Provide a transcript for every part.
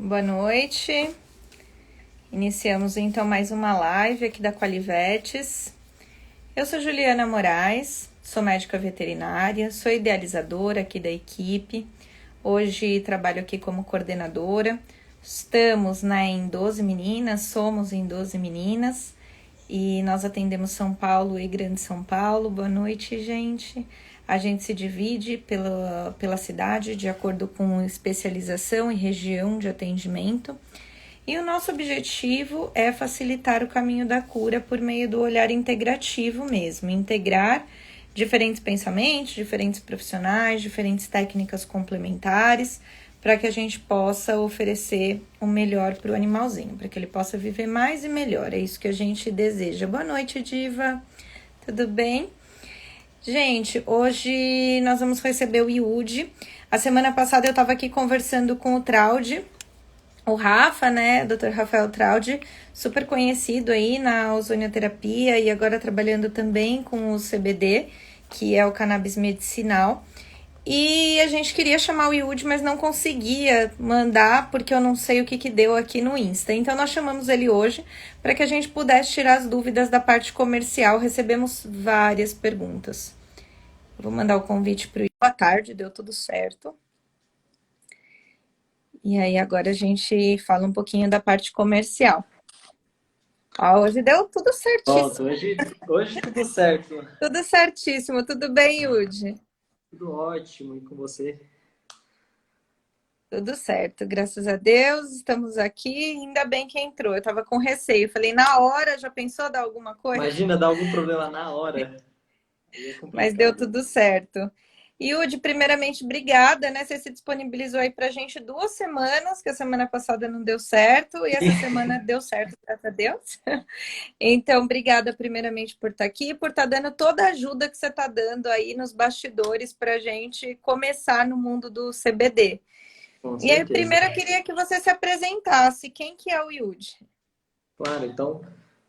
Boa noite. Iniciamos então mais uma live aqui da Qualivetes. Eu sou Juliana Moraes, sou médica veterinária, sou idealizadora aqui da equipe. Hoje trabalho aqui como coordenadora. Estamos em 12 meninas, somos em 12 meninas e nós atendemos São Paulo e Grande São Paulo. Boa noite, gente. A gente se divide pela cidade de acordo com especialização e região de atendimento. E o nosso objetivo é facilitar o caminho da cura por meio do olhar integrativo mesmo. Integrar diferentes pensamentos, diferentes profissionais, diferentes técnicas complementares, para que a gente possa oferecer o melhor para o animalzinho, para que ele possa viver mais e melhor. É isso que a gente deseja. Boa noite, Diva. Tudo bem? Gente, hoje nós vamos receber o Yudi. A semana passada eu estava aqui conversando com o Traudi, o Rafa, né, Dr. Rafael Traudi, super conhecido aí na ozonioterapia e agora trabalhando também com o CBD, que é o cannabis medicinal. E a gente queria chamar o Yudi, mas não conseguia mandar, porque eu não sei o que deu aqui no Insta. Então, nós chamamos ele hoje para que a gente pudesse tirar as dúvidas da parte comercial. Recebemos várias perguntas. Eu vou mandar o convite para o Yudi. Boa tarde, deu tudo certo. E aí, agora a gente fala um pouquinho da parte comercial. Hoje deu tudo Pronto, certíssimo. hoje tudo certo. Tudo certíssimo. Tudo bem, Yudi? Tudo ótimo. E com você? Tudo certo, graças a Deus, estamos aqui, ainda bem que entrou. Eu tava com receio, falei, na hora, já pensou dar alguma coisa? Imagina dar algum problema na hora. Aí é Mas deu complicado. tudo certo. Yudi, primeiramente, obrigada, né? Você se disponibilizou aí pra gente 2 semanas, que a semana passada não deu certo, e essa semana deu certo, graças a Deus. Então, obrigada primeiramente por estar aqui, por estar dando toda a ajuda que você está dando aí nos bastidores para a gente começar no mundo do CBD. Com E aí, certeza. primeiro eu queria que você se apresentasse. Quem que é o Yudi? Claro, então,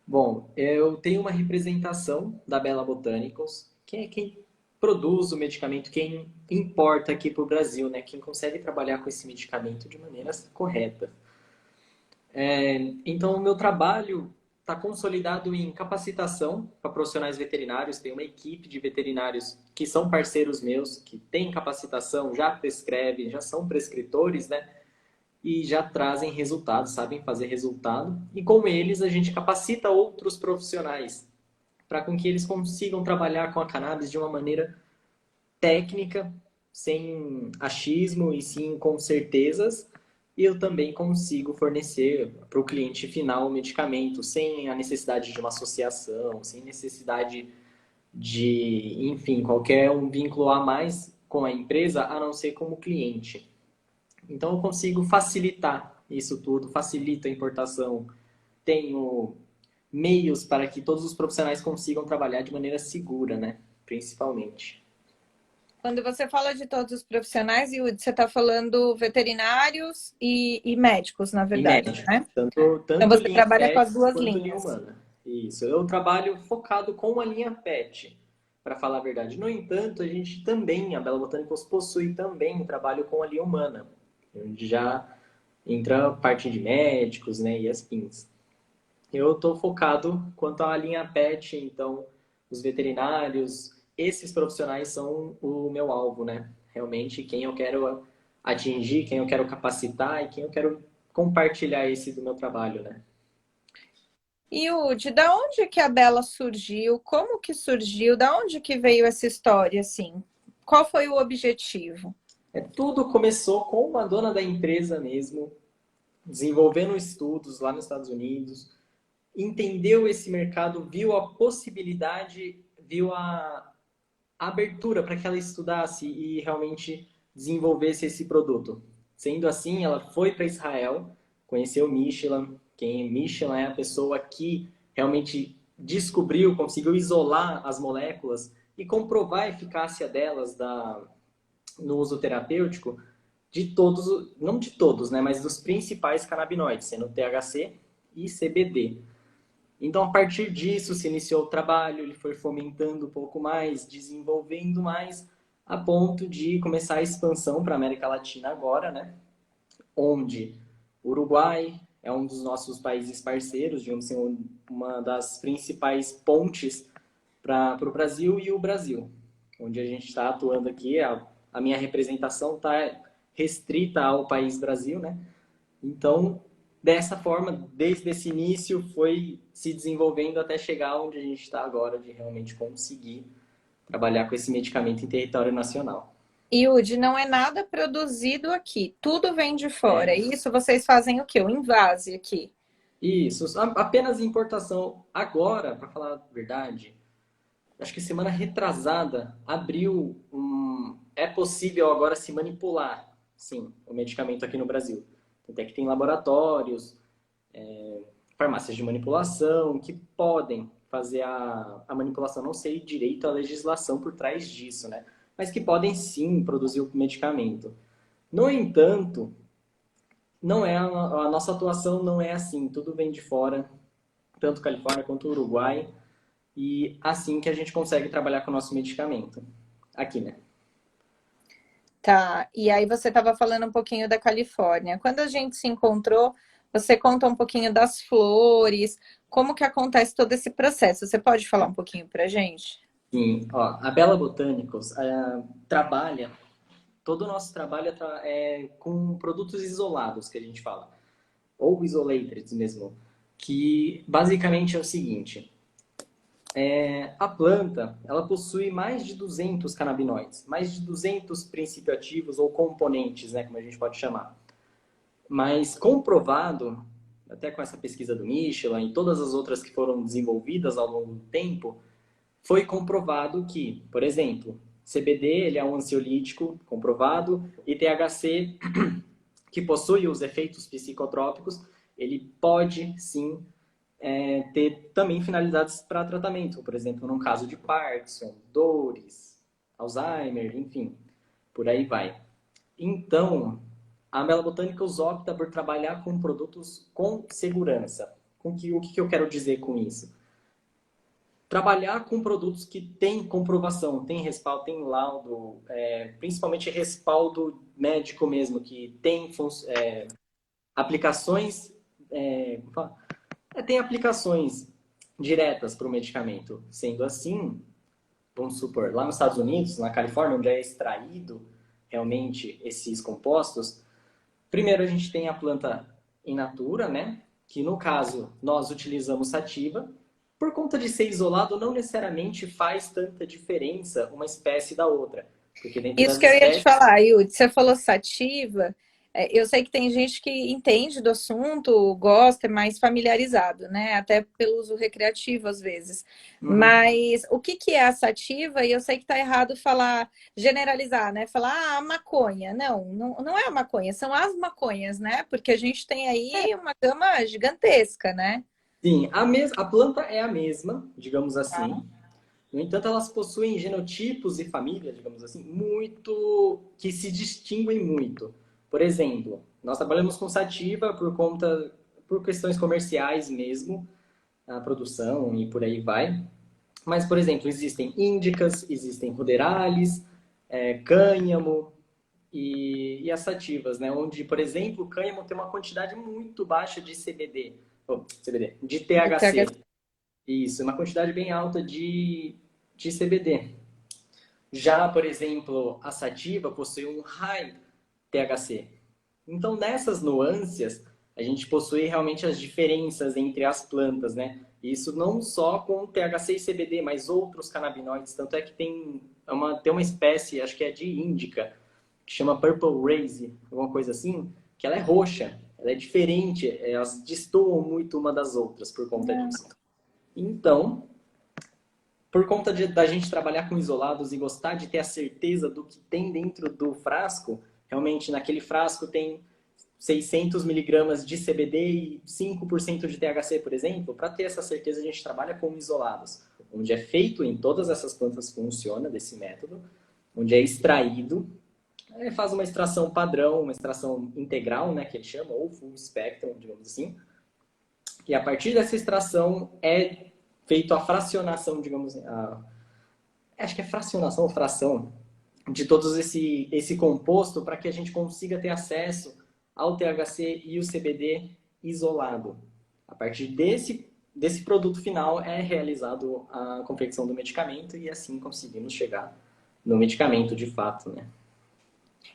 bom, eu tenho uma representação da Bella Botanicals, que é quem produz o medicamento, quem importa aqui para o Brasil, né? Quem consegue trabalhar com esse medicamento de maneira correta. Então, o meu trabalho está consolidado em capacitação para profissionais veterinários. Tem uma equipe de veterinários que são parceiros meus, que têm capacitação, já prescrevem, já são prescritores, né? E já trazem resultados, sabem fazer resultado. E com eles, a gente capacita outros profissionais para com que eles consigam trabalhar com a cannabis de uma maneira técnica, sem achismo e sim com certezas. E eu também consigo fornecer para o cliente final o medicamento sem a necessidade de uma associação, sem necessidade de, enfim, qualquer um vínculo a mais com a empresa, a não ser como cliente. Então eu consigo facilitar isso tudo, facilito a importação, tenho meios para que todos os profissionais consigam trabalhar de maneira segura, né? Principalmente. Quando você fala de todos os profissionais, Yudi, você está falando veterinários e médicos, na E verdade, médicos, né? tanto, Então tanto você linha trabalha com as pets duas quanto linha linhas. humana. Isso, eu trabalho focado com a linha pet, para falar a verdade. No entanto, a gente também, a Bela Botanicals possui também um trabalho com a linha humana, onde já entra a parte de médicos, né, e as pins. Eu estou focado quanto à linha pet, então os veterinários, esses profissionais são o meu alvo, né? Realmente quem eu quero atingir, quem eu quero capacitar e quem eu quero compartilhar esse do meu trabalho, né? Yudi, da onde que a Bela surgiu? Como que surgiu? Da onde que veio essa história, assim? Qual foi o objetivo? Tudo começou com uma dona da empresa mesmo, desenvolvendo estudos lá nos Estados Unidos, entendeu esse mercado, viu a possibilidade, viu a abertura para que ela estudasse e realmente desenvolvesse esse produto. Sendo assim, ela foi para Israel, conheceu Michelin. Quem Michelin é a pessoa que realmente descobriu, conseguiu isolar as moléculas e comprovar a eficácia delas no uso terapêutico de todos, não de todos, né, mas dos principais canabinoides, sendo THC e CBD. Então, a partir disso, se iniciou o trabalho, ele foi fomentando um pouco mais, desenvolvendo mais, a ponto de começar a expansão para a América Latina agora, né? Onde O Uruguai é um dos nossos países parceiros, digamos assim, uma das principais pontes para o Brasil e o Brasil, onde a gente está atuando aqui. A minha representação está restrita ao país Brasil, né? Então, dessa forma, desde esse início, foi se desenvolvendo até chegar onde a gente está agora, de realmente conseguir trabalhar com esse medicamento em território nacional. Yudi, não é nada produzido aqui, tudo vem de fora. É, Isso vocês fazem o quê? O invase aqui. isso, apenas importação. Agora, para falar a verdade, acho que semana retrasada abriu um. É possível agora se manipular, sim, o medicamento aqui no Brasil. Até que tem laboratórios, farmácias de manipulação que podem fazer a manipulação. Não sei direito a legislação por trás disso, né? Mas que podem sim produzir o medicamento. No entanto, não é a nossa atuação não é assim. Tudo vem de fora, tanto Califórnia quanto Uruguai. E assim que a gente consegue trabalhar com o nosso medicamento. Aqui, né? Tá, e aí você estava falando um pouquinho da Califórnia. Quando a gente se encontrou, você conta um pouquinho das flores, como que acontece todo esse processo. Você pode falar um pouquinho pra gente? Sim, ó, a Bela Botanicals trabalha, todo o nosso trabalho é com produtos isolados, que a gente fala, ou isolated mesmo, que basicamente é o seguinte, a planta, ela possui mais de 200 canabinoides, mais de 200 princípios ativos ou componentes, né, como a gente pode chamar. Mas comprovado, até com essa pesquisa do Michelin e todas as outras que foram desenvolvidas ao longo do tempo, foi comprovado que, por exemplo, CBD ele é um ansiolítico comprovado e THC, que possui os efeitos psicotrópicos, ele pode sim ter também finalidades para tratamento, por exemplo, num caso de Parkinson, dores, Alzheimer, enfim, por aí vai. Então, a Mela Botanicals opta por trabalhar com produtos com segurança. O que eu quero dizer com isso? Trabalhar com produtos que têm comprovação, têm respaldo, têm laudo, principalmente respaldo médico mesmo, que tem aplicações, tem aplicações diretas para o medicamento. Sendo assim, vamos supor, lá nos Estados Unidos, na Califórnia, onde é extraído realmente esses compostos, primeiro a gente tem a planta in natura, né? Que no caso nós utilizamos sativa. Por conta de ser isolado, não necessariamente faz tanta diferença uma espécie da outra. Porque dentro Isso das que eu ia te espécies. falar, Yudi, você falou sativa. Eu sei que tem gente que entende do assunto, gosta, é mais familiarizado, né? Até pelo uso recreativo, às vezes. Uhum. Mas o que que é a sativa? E eu sei que tá errado falar, generalizar, né? Falar, ah, a maconha. Não é a maconha, são as maconhas, né? Porque a gente tem aí uma gama gigantesca, né? Sim, a planta é a mesma, digamos assim. No entanto, elas possuem genotipos e famílias, digamos assim, muito que se distinguem muito. Por exemplo, nós trabalhamos com sativa por questões comerciais mesmo, a produção e por aí vai. Mas, por exemplo, existem índicas, existem ruderalis, cânhamo e as sativas, né? Onde, por exemplo, o cânhamo tem uma quantidade muito baixa de de De TH. THC. Isso, uma quantidade bem alta de CBD. Já, por exemplo, a sativa possui um high THC. Então, nessas nuances, a gente possui realmente as diferenças entre as plantas, né? Isso não só com THC e CBD, mas outros canabinoides. Tanto é que tem uma espécie, acho que é de índica, que chama Purple Raze, alguma coisa assim, que ela é roxa. Ela é diferente, elas destoam muito uma das outras por conta disso. Então, por conta da gente trabalhar com isolados e gostar de ter a certeza do que tem dentro do frasco, realmente naquele frasco tem 600 miligramas de CBD e 5% de THC, por exemplo. Para ter essa certeza, a gente trabalha com isolados, onde é feito em todas essas plantas, funciona desse método, onde é extraído, faz uma extração padrão, uma extração integral, né, que ele chama, ou full spectrum, digamos assim. E a partir dessa extração é feito a fracionação, digamos, acho que é fracionação ou fração de todos esse composto para que a gente consiga ter acesso ao THC e o CBD isolado. A partir desse produto final é realizado a confecção do medicamento e assim conseguimos chegar no medicamento de fato, né?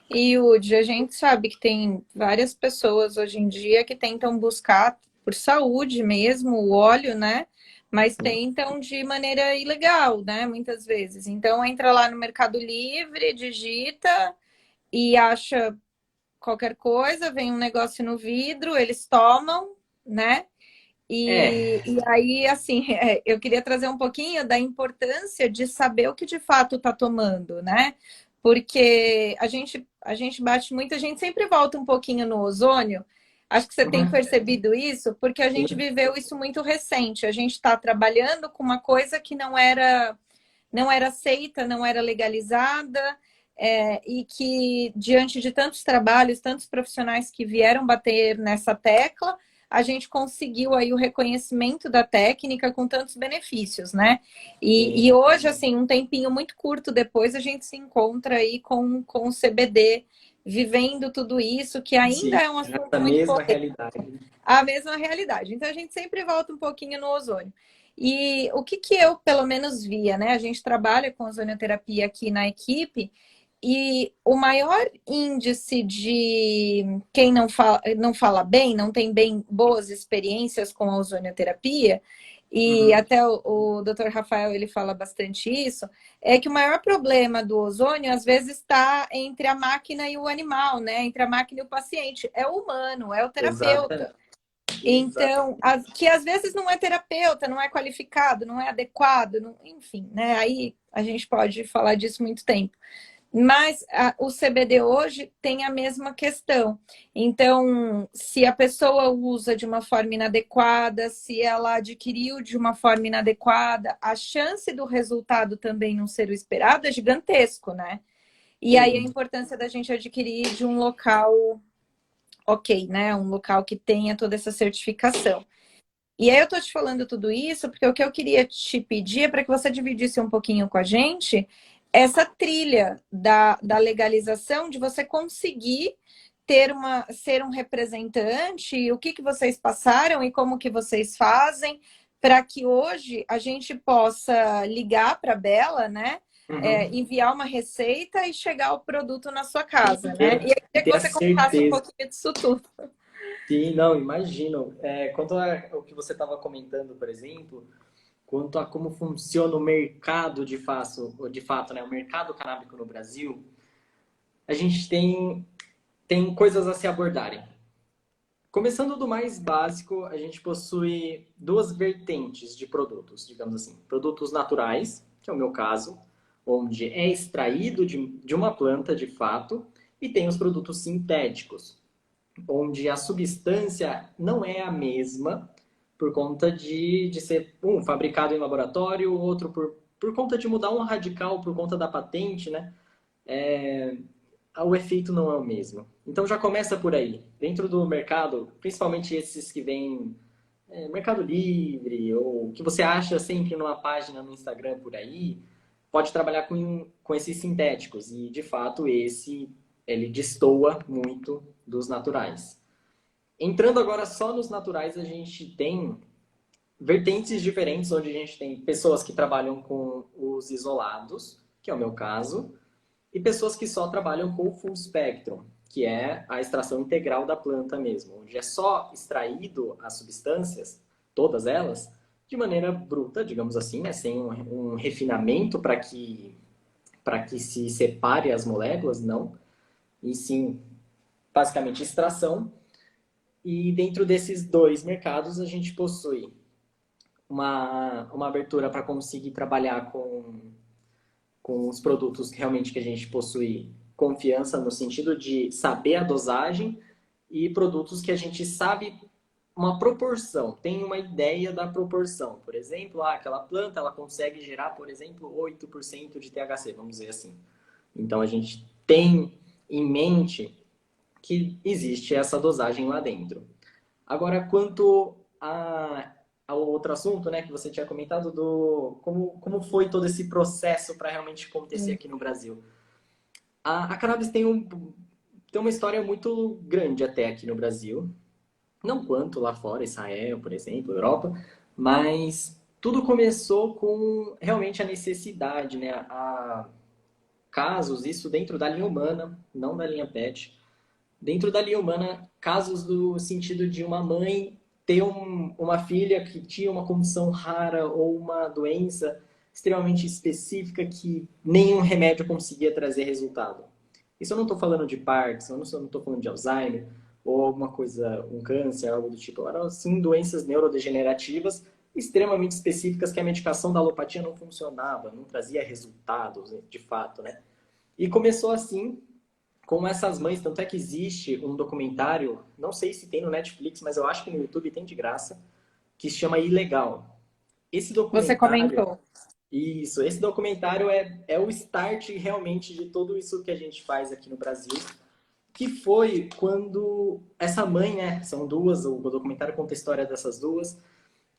E, Udi, a gente sabe que tem várias pessoas hoje em dia que tentam buscar por saúde mesmo o óleo, né? Mas tentam de maneira ilegal, né? Muitas vezes. Então entra lá no Mercado Livre, digita e acha qualquer coisa, vem um negócio no vidro, eles tomam, né? E aí, assim, eu queria trazer um pouquinho da importância de saber o que de fato está tomando, né? Porque a gente bate muito, a gente sempre volta um pouquinho no ozônio. Acho que você tem percebido isso, porque a gente Sim. viveu isso muito recente. A gente está trabalhando com uma coisa que não era aceita, não era legalizada, e que, diante de tantos trabalhos, tantos profissionais que vieram bater nessa tecla, a gente conseguiu aí o reconhecimento da técnica com tantos benefícios, né? E hoje, assim, um tempinho muito curto depois, a gente se encontra aí com o CBD, vivendo tudo isso, que ainda Sim, é um assunto essa muito mesma polêmico, realidade. a mesma realidade. Então, a gente sempre volta um pouquinho no ozônio. E o que eu, pelo menos, via, né? A gente trabalha com ozonioterapia aqui na equipe, e o maior índice de quem não fala bem, não tem bem boas experiências com a ozonioterapia, e Uhum. até o Dr. Rafael ele fala bastante isso, é que o maior problema do ozônio às vezes está entre a máquina e o animal, né? Entre a máquina e o paciente. É o humano, é o Exatamente. terapeuta. Então, que às vezes não é terapeuta, não é qualificado, não é adequado, enfim, né? Aí a gente pode falar disso muito tempo. Mas o CBD hoje tem a mesma questão. Então, se a pessoa usa de uma forma inadequada, se ela adquiriu de uma forma inadequada, a chance do resultado também não ser o esperado é gigantesco, né? E aí a Sim. importância da gente adquirir de um local ok, né? Um local que tenha toda essa certificação. E aí eu tô te falando tudo isso porque o que eu queria te pedir é para que você dividisse um pouquinho com a gente essa trilha da legalização, de você conseguir ser um representante, o que vocês passaram e como que vocês fazem, para que hoje a gente possa ligar para a Bela, né? Uhum. Enviar uma receita e chegar o produto na sua casa, né? E eu E queria que ter a você contasse um certeza. pouquinho disso tudo. Sim, não, imagino. Quanto ao que você estava comentando, por exemplo, quanto a como funciona o mercado de fato, né? O mercado canábico no Brasil, a gente tem coisas a se abordarem. Começando do mais básico, a gente possui duas vertentes de produtos, digamos assim. Produtos naturais, que é o meu caso, onde é extraído de uma planta de fato, e tem os produtos sintéticos, onde a substância não é a mesma por conta de ser um fabricado em laboratório, outro por conta de mudar um radical por conta da patente, né? O efeito não é o mesmo. Então já começa por aí. Dentro do mercado, principalmente esses que vêm Mercado Livre, ou que você acha sempre numa página no Instagram por aí, pode trabalhar com esses sintéticos. E, de fato, ele destoa muito dos naturais. Entrando agora só nos naturais, a gente tem vertentes diferentes, onde a gente tem pessoas que trabalham com os isolados, que é o meu caso, e pessoas que só trabalham com o full spectrum, que é a extração integral da planta mesmo, onde é só extraído as substâncias, todas elas, de maneira bruta, digamos assim, né, sem um refinamento para que se separe as moléculas, não, e sim basicamente extração. E dentro desses dois mercados a gente possui uma abertura para conseguir trabalhar com os produtos realmente que a gente possui confiança no sentido de saber a dosagem e produtos que a gente sabe uma proporção, tem uma ideia da proporção. Por exemplo, aquela planta ela consegue gerar, por exemplo, 8% de THC, vamos dizer assim. Então a gente tem em mente que existe essa dosagem lá dentro. Agora, quanto ao outro assunto, né, que você tinha comentado do como foi todo esse processo para realmente acontecer aqui no Brasil. A cannabis tem tem uma história muito grande até aqui no Brasil. Não quanto lá fora, Israel, por exemplo, Europa, mas tudo começou com realmente a necessidade, né? Casos, isso dentro da linha humana, não da linha pet. Dentro da linha humana, casos do sentido de uma mãe ter uma filha que tinha uma condição rara ou uma doença extremamente específica que nenhum remédio conseguia trazer resultado. Isso eu não estou falando de Parkinson, eu não estou falando de Alzheimer ou alguma coisa, um câncer, algo do tipo. Eram, sim, doenças neurodegenerativas extremamente específicas que a medicação da alopatia não funcionava, não trazia resultados, de fato, né? E começou assim, com essas mães, tanto é que existe um documentário, não sei se tem no Netflix, mas eu acho que no YouTube tem de graça, que se chama Ilegal. Esse Você documentário, comentou. isso, esse documentário é o start realmente de tudo isso que a gente faz aqui no Brasil, que foi quando essa mãe, né, são duas, o documentário conta a história dessas duas,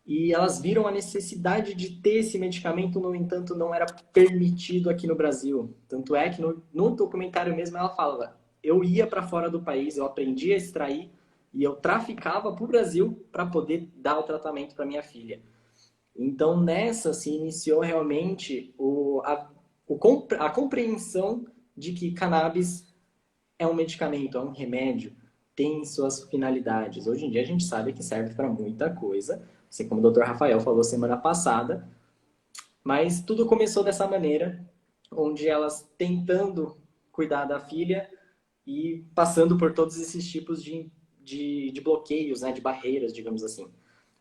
e elas viram a necessidade de ter esse medicamento, no entanto, não era permitido aqui no Brasil. Tanto é que no documentário mesmo ela fala: eu ia para fora do país, eu aprendi a extrair e eu traficava para o Brasil para poder dar o tratamento para minha filha. Então nessa se iniciou realmente a compreensão de que cannabis é um medicamento, é um remédio, tem suas finalidades. Hoje em dia a gente sabe que serve para muita coisa, assim como o Dr. Rafael falou semana passada, mas tudo começou dessa maneira, onde elas tentando cuidar da filha e passando por todos esses tipos de bloqueios, né, de barreiras, digamos assim.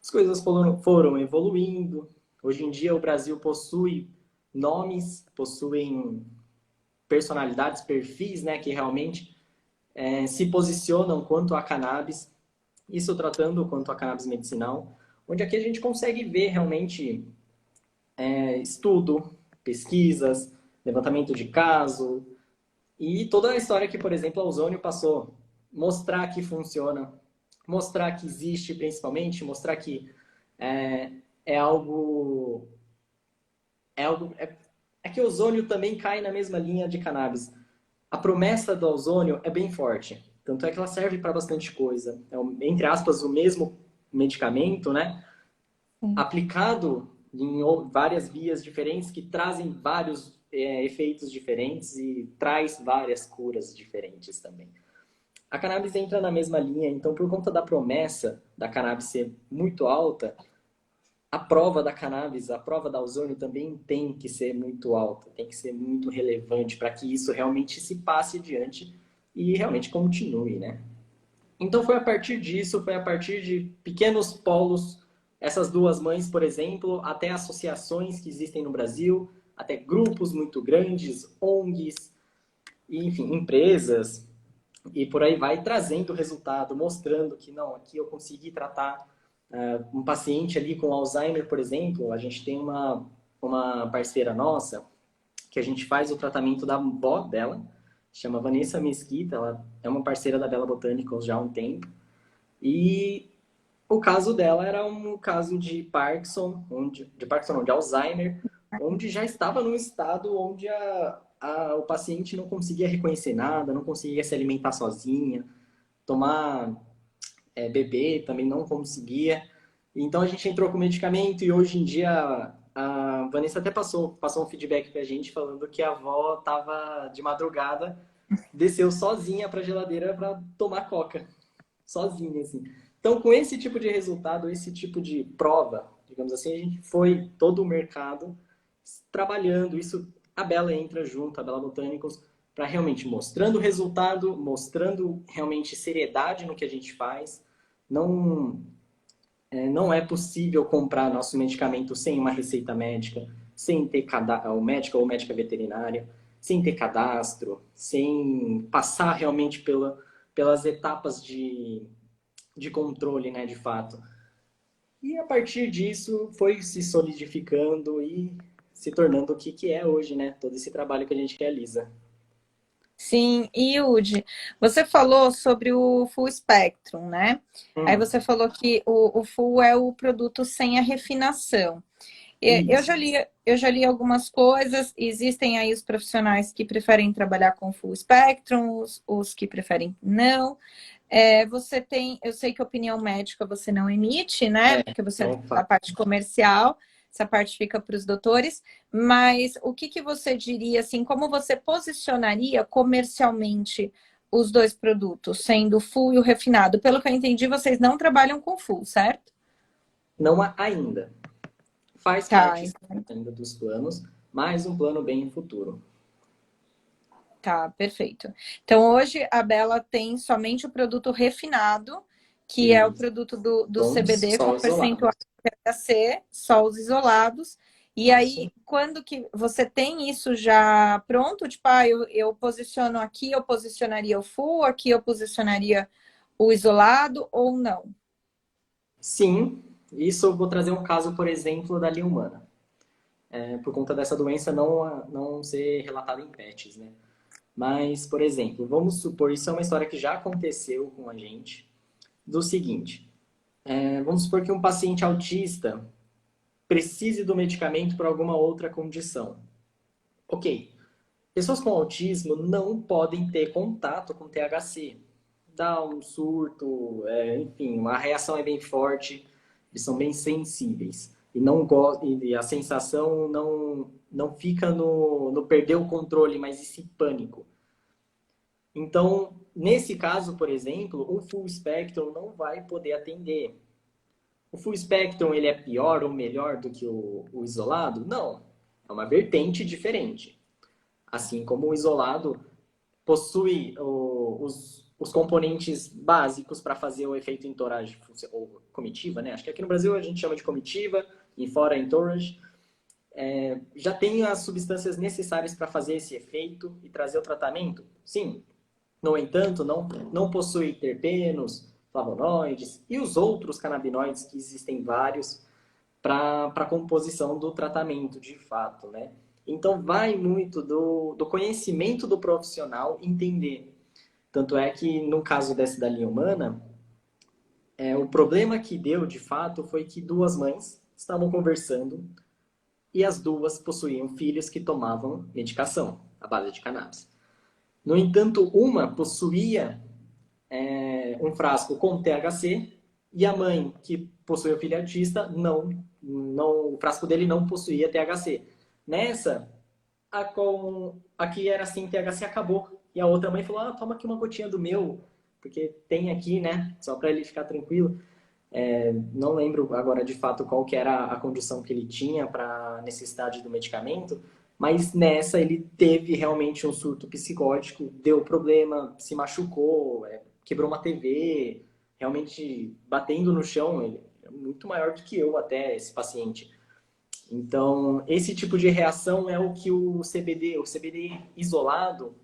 As coisas foram evoluindo. Hoje em dia o Brasil possui nomes, possuem personalidades, perfis, né, que realmente se posicionam quanto a cannabis, isso tratando quanto a cannabis medicinal, onde aqui a gente consegue ver realmente estudo, pesquisas, levantamento de caso e toda a história que, por exemplo, a Ozônio passou. Mostrar que funciona, mostrar que existe principalmente, mostrar que é, é algo... É, algo é que o ozônio também cai na mesma linha de cannabis. A promessa do ozônio é bem forte. Tanto é que ela serve para bastante coisa. É, entre aspas, o mesmo medicamento, né? Sim. Aplicado em várias vias diferentes que trazem vários efeitos diferentes e traz várias curas diferentes também. A cannabis entra na mesma linha, então por conta da promessa da cannabis ser muito alta, a prova da cannabis, a prova da ozônio também tem que ser muito alta, tem que ser muito relevante para que isso realmente se passe adiante e realmente continue, né? Então foi a partir disso, foi a partir de pequenos polos, essas duas mães, por exemplo, até associações que existem no Brasil, até grupos muito grandes, ONGs, e, enfim, empresas, e por aí vai trazendo resultado, mostrando que não, aqui eu consegui tratar um paciente ali com Alzheimer, por exemplo. A gente tem uma parceira nossa que a gente faz o tratamento da avó dela, chama Vanessa Mesquita, ela é uma parceira da Bela Botanicals já há um tempo. E o caso dela era um caso de Parkinson, de Parkinson não, de Alzheimer, onde já estava num estado onde o paciente não conseguia reconhecer nada, não conseguia se alimentar sozinha, tomar beber também não conseguia. Então a gente entrou com medicamento e hoje em dia a Vanessa até passou um feedback pra gente falando que a avó tava de madrugada, desceu sozinha pra geladeira para tomar coca, sozinha assim. Então com esse tipo de resultado, esse tipo de prova, digamos assim, a gente foi todo o mercado trabalhando isso. A Bela entra junto, a Bela Botanicals, para realmente mostrando o resultado, mostrando realmente seriedade no que a gente faz. Não, não é possível comprar nosso medicamento sem uma receita médica, sem ter o médico ou médica veterinária, sem ter cadastro, sem passar realmente pelas etapas de controle, né, de fato. E a partir disso foi se solidificando e se tornando o que é hoje, né? Todo esse trabalho que a gente realiza. Sim, e Yudi, você falou sobre o Full Spectrum, né? Aí Hum, você falou que o Full é o produto sem a refinação. Isso. Eu já li algumas coisas. Existem aí os profissionais que preferem trabalhar com full spectrum, os que preferem não. Você tem, eu sei que opinião médica você não emite, né? É, Porque você é não da fa- parte comercial, essa parte fica para os doutores. Mas o que que você diria, assim, como você posicionaria comercialmente os dois produtos, sendo o full e o refinado? Pelo que eu entendi, vocês não trabalham com full, certo? não há ainda. Faz Tá, parte sim, ainda dos planos, mas um plano bem em futuro. tá, perfeito. Então, hoje a Bela tem somente o produto refinado, que é o E produto do são CBD com só percentual isolados. de THC, só os isolados. E Isso. aí, quando que você tem isso já pronto? Tipo, eu posiciono aqui, eu posicionaria o full, aqui eu posicionaria o isolado ou não? Sim, isso eu vou trazer um caso, por exemplo, da linha humana. Por conta dessa doença não ser relatada em pets, né? Mas, por exemplo, vamos supor, isso é uma história que já aconteceu com a gente, do seguinte, vamos supor que um paciente autista precise do medicamento por alguma outra condição. Ok, pessoas com autismo não podem ter contato com THC. Dá um surto, enfim, a reação é bem forte, eles são bem sensíveis. E, não e a sensação não fica no perder o controle, mas esse pânico. Então, nesse caso, por exemplo, um full spectrum não vai poder atender. O full spectrum ele é pior ou melhor do que o isolado? Não, é uma vertente diferente. Assim como o isolado possui os componentes básicos para fazer o efeito entourage ou comitiva, né? Acho que aqui no Brasil a gente chama de comitiva e fora entourage. Já tem as substâncias necessárias para fazer esse efeito e trazer o tratamento? Sim. No entanto, não possui terpenos, flavonoides e os outros canabinoides, que existem vários, para a composição do tratamento, de fato, né? Então, vai muito do conhecimento do profissional entender. Tanto é que, no caso dessa da linha humana, o problema que deu, de fato, foi que duas mães estavam conversando e as duas possuíam filhos que tomavam medicação à base de cannabis. No entanto, uma possuía um frasco com THC e a mãe, que possuía o filho autista, o frasco dele não possuía THC. Nessa, a que era assim, THC acabou. E a outra mãe falou, toma aqui uma gotinha do meu, porque tem aqui, né, só para ele ficar tranquilo. Não lembro agora de fato qual que era a condição que ele tinha para necessidade do medicamento, mas nessa ele teve realmente um surto psicótico, deu problema, se machucou, quebrou uma TV, realmente batendo no chão, ele é muito maior do que eu até, esse paciente. Então, esse tipo de reação é o que o CBD isolado,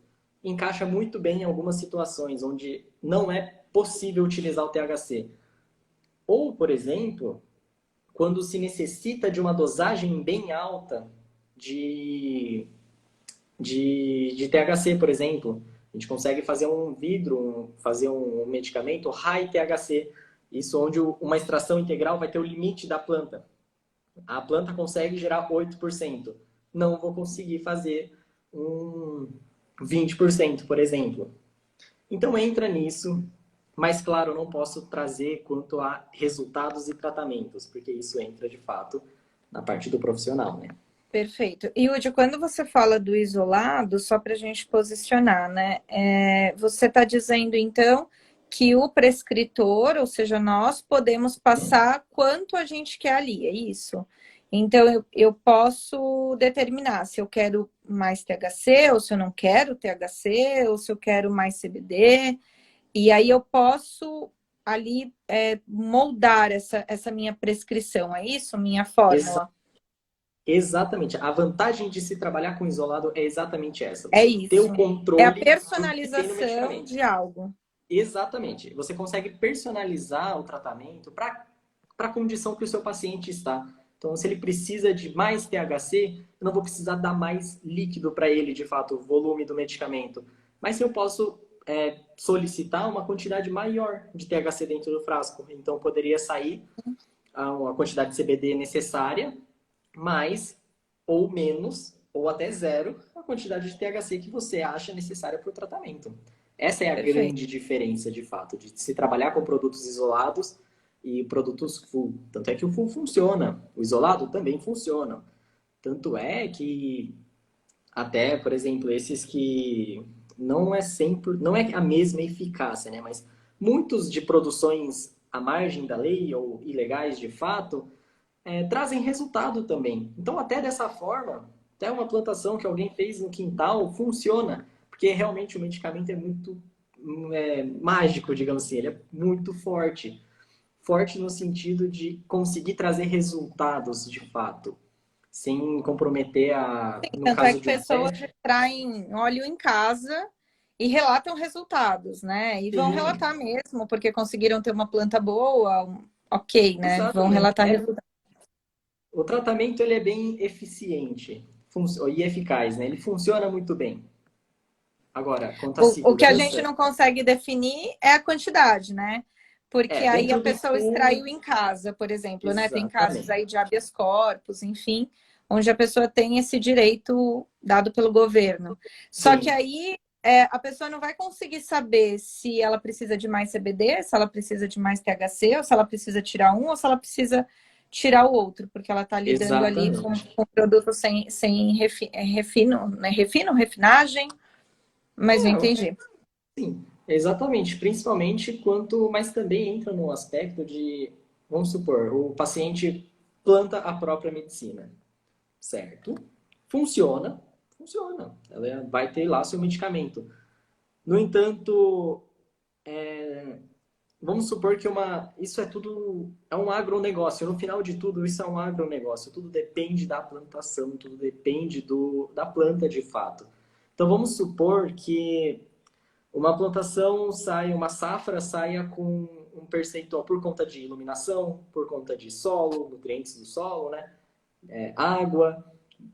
encaixa muito bem em algumas situações onde não é possível utilizar o THC. Ou, por exemplo, quando se necessita de uma dosagem bem alta de, de THC, por exemplo. A gente consegue fazer um vidro, fazer um medicamento high THC. Isso onde uma extração integral vai ter o limite da planta. A planta consegue gerar 8%. Não vou conseguir fazer um 20%, por exemplo. Então entra nisso, mas claro, não posso trazer quanto a resultados e tratamentos, porque isso entra de fato na parte do profissional, né? Perfeito. E, Udi, quando você fala do isolado, só para a gente posicionar, né? Você está dizendo, então, que o prescritor, ou seja, nós podemos passar quanto a gente quer ali, é isso? Então, eu posso determinar se eu quero mais THC, ou se eu não quero THC, ou se eu quero mais CBD, e aí eu posso ali moldar essa minha prescrição, é isso? Minha Exa fórmula. exatamente. A vantagem de se trabalhar com isolado é exatamente essa. É Você ter o isso. É a controle do que tem no personalização medicamento. de algo. Exatamente. Você consegue personalizar o tratamento para a condição que o seu paciente está. Então, se ele precisa de mais THC, eu não vou precisar dar mais líquido para ele, de fato, o volume do medicamento. Mas eu posso solicitar uma quantidade maior de THC dentro do frasco. Então, poderia sair a quantidade de CBD necessária mais ou menos, ou até zero, a quantidade de THC que você acha necessária para o tratamento. Essa é a Perfeito. grande diferença, de fato, de se trabalhar com produtos isolados e produtos full. Tanto é que o full funciona, o isolado também funciona. Tanto é que até, por exemplo, esses que não é sempre, não é a mesma eficácia, né? Mas muitos de produções à margem da lei ou ilegais de fato trazem resultado também. Então, até dessa forma, até uma plantação que alguém fez no quintal funciona, porque realmente o medicamento é muito mágico, digamos assim, ele é muito forte. Forte no sentido de conseguir trazer resultados de fato, sem comprometer no Tanto é caso que de um pessoas teste. extraem óleo em casa e relatam resultados, né? E vão Sim, relatar mesmo, porque conseguiram ter uma planta boa, ok, né? Vão exatamente. relatar resultados. O tratamento ele é bem eficiente e eficaz, né? Ele funciona muito bem. Agora, quanto à O que a gente segurança, não consegue definir é a quantidade, né? Porque aí a dentro do pessoa full, extraiu em casa, por exemplo, né? Tem casos exatamente. aí de habeas corpus, enfim, onde a pessoa tem esse direito dado pelo governo. Só que Sim, aí a pessoa não vai conseguir saber se ela precisa de mais CBD, se ela precisa de mais THC, ou se ela precisa tirar um, ou se ela precisa tirar o outro, porque ela está lidando ali exatamente. com produto sem refino, né? Refino, refinagem, mas eu É, entendi. sim, exatamente. Principalmente quanto, mas também entra no aspecto de, vamos supor, o paciente planta a própria medicina, certo? Funciona, funciona. Ela vai ter lá seu medicamento. No entanto, vamos supor que isso é tudo, é um agronegócio. No final de tudo, isso é um agronegócio. Tudo depende da plantação, tudo depende da planta de fato. Então vamos supor que uma plantação saia, uma safra saia com um percentual por conta de iluminação, por conta de solo, nutrientes do solo, né? Água,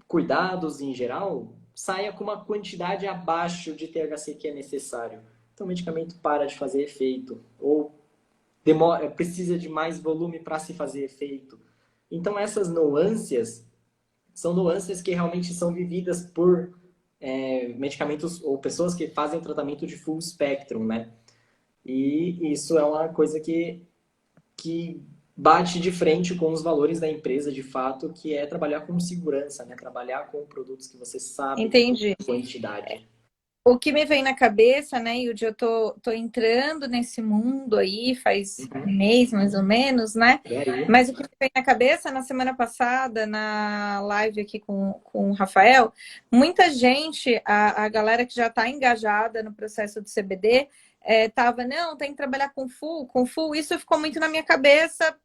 cuidados em geral, saia com uma quantidade abaixo de THC que é necessário. Então o medicamento para de fazer efeito. Ou precisa de mais volume para se fazer efeito. Então, essas nuances são nuances que realmente são vividas por medicamentos ou pessoas que fazem tratamento de full spectrum, né? E isso é uma coisa que bate de frente com os valores da empresa, de fato, que é trabalhar com segurança, né? Trabalhar com produtos que você sabe Entendi. a quantidade. O que me vem na cabeça, né, Yudi, tô entrando nesse mundo aí faz um Uhum. mês, mais ou menos, né? E aí? Mas o que me vem na cabeça, na semana passada, na live aqui com o Rafael, muita gente, a galera que já está engajada no processo do CBD, tava, não, tem que trabalhar com full. Isso ficou muito na minha cabeça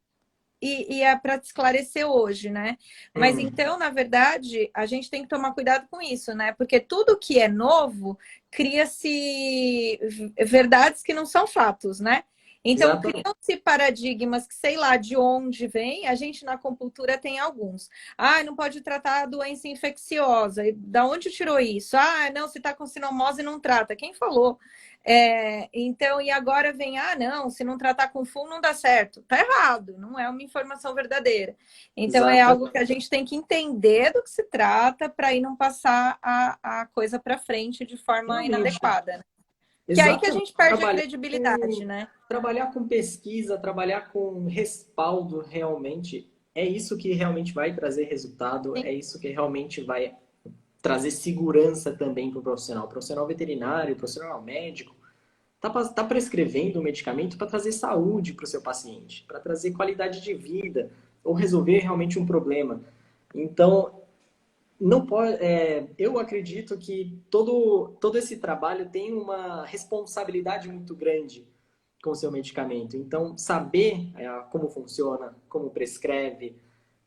e é para te esclarecer hoje, né? Mas Hum, então, na verdade, a gente tem que tomar cuidado com isso, né? Porque tudo que é novo cria-se verdades que não são fatos, né? Então, exatamente. criam-se paradigmas que, sei lá, de onde vem. A gente na acupuntura tem alguns. Ah, não pode tratar a doença infecciosa. E da onde tirou isso? Ah, não, se está com sinomose, não trata. Quem falou? Então, e agora vem, ah, não, se não tratar com full não dá certo. Tá errado, não é uma informação verdadeira. Então, é algo que a Exatamente. gente tem que entender do que se trata para ir não passar a coisa para frente de forma Realmente. inadequada, né? Que é aí que a Exatamente. gente perde a credibilidade, né? Trabalhar com pesquisa, trabalhar com respaldo realmente, é isso que realmente vai trazer resultado, é isso que realmente vai trazer segurança também para o profissional. O profissional veterinário, o profissional médico, tá prescrevendo um medicamento para trazer saúde para o seu paciente, para trazer qualidade de vida, ou resolver realmente um problema. Então, não pode, eu acredito que todo esse trabalho tem uma responsabilidade muito grande com o seu medicamento. Então, saber como funciona, como prescreve,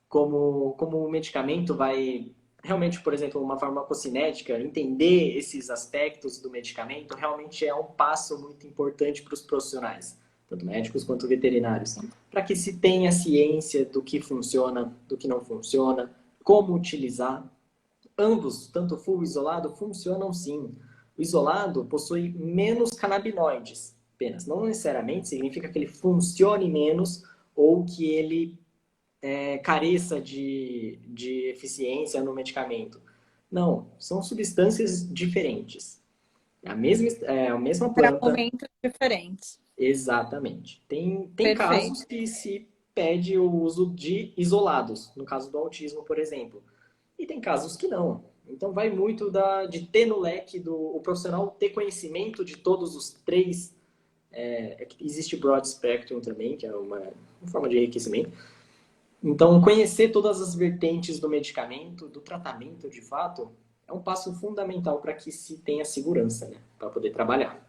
como o medicamento vai realmente, por exemplo, uma farmacocinética, entender esses aspectos do medicamento realmente é um passo muito importante para os profissionais, tanto médicos quanto veterinários, para que se tenha ciência do que funciona, do que não funciona, como utilizar. Ambos, tanto full e isolado, funcionam sim. O isolado possui menos canabinoides apenas. Não necessariamente significa que ele funcione menos ou que ele careça de eficiência no medicamento. Não, são substâncias diferentes. É a mesma Para planta, momentos diferentes. exatamente. Tem casos Perfeito. que se pede o uso de isolados, no caso do autismo, por exemplo. E tem casos que não. Então vai muito de ter no leque o profissional ter conhecimento de todos os três. Existe broad spectrum também, que é uma forma de enriquecimento. Então, conhecer todas as vertentes do medicamento, do tratamento de fato, é um passo fundamental para que se tenha segurança, né? Para poder trabalhar.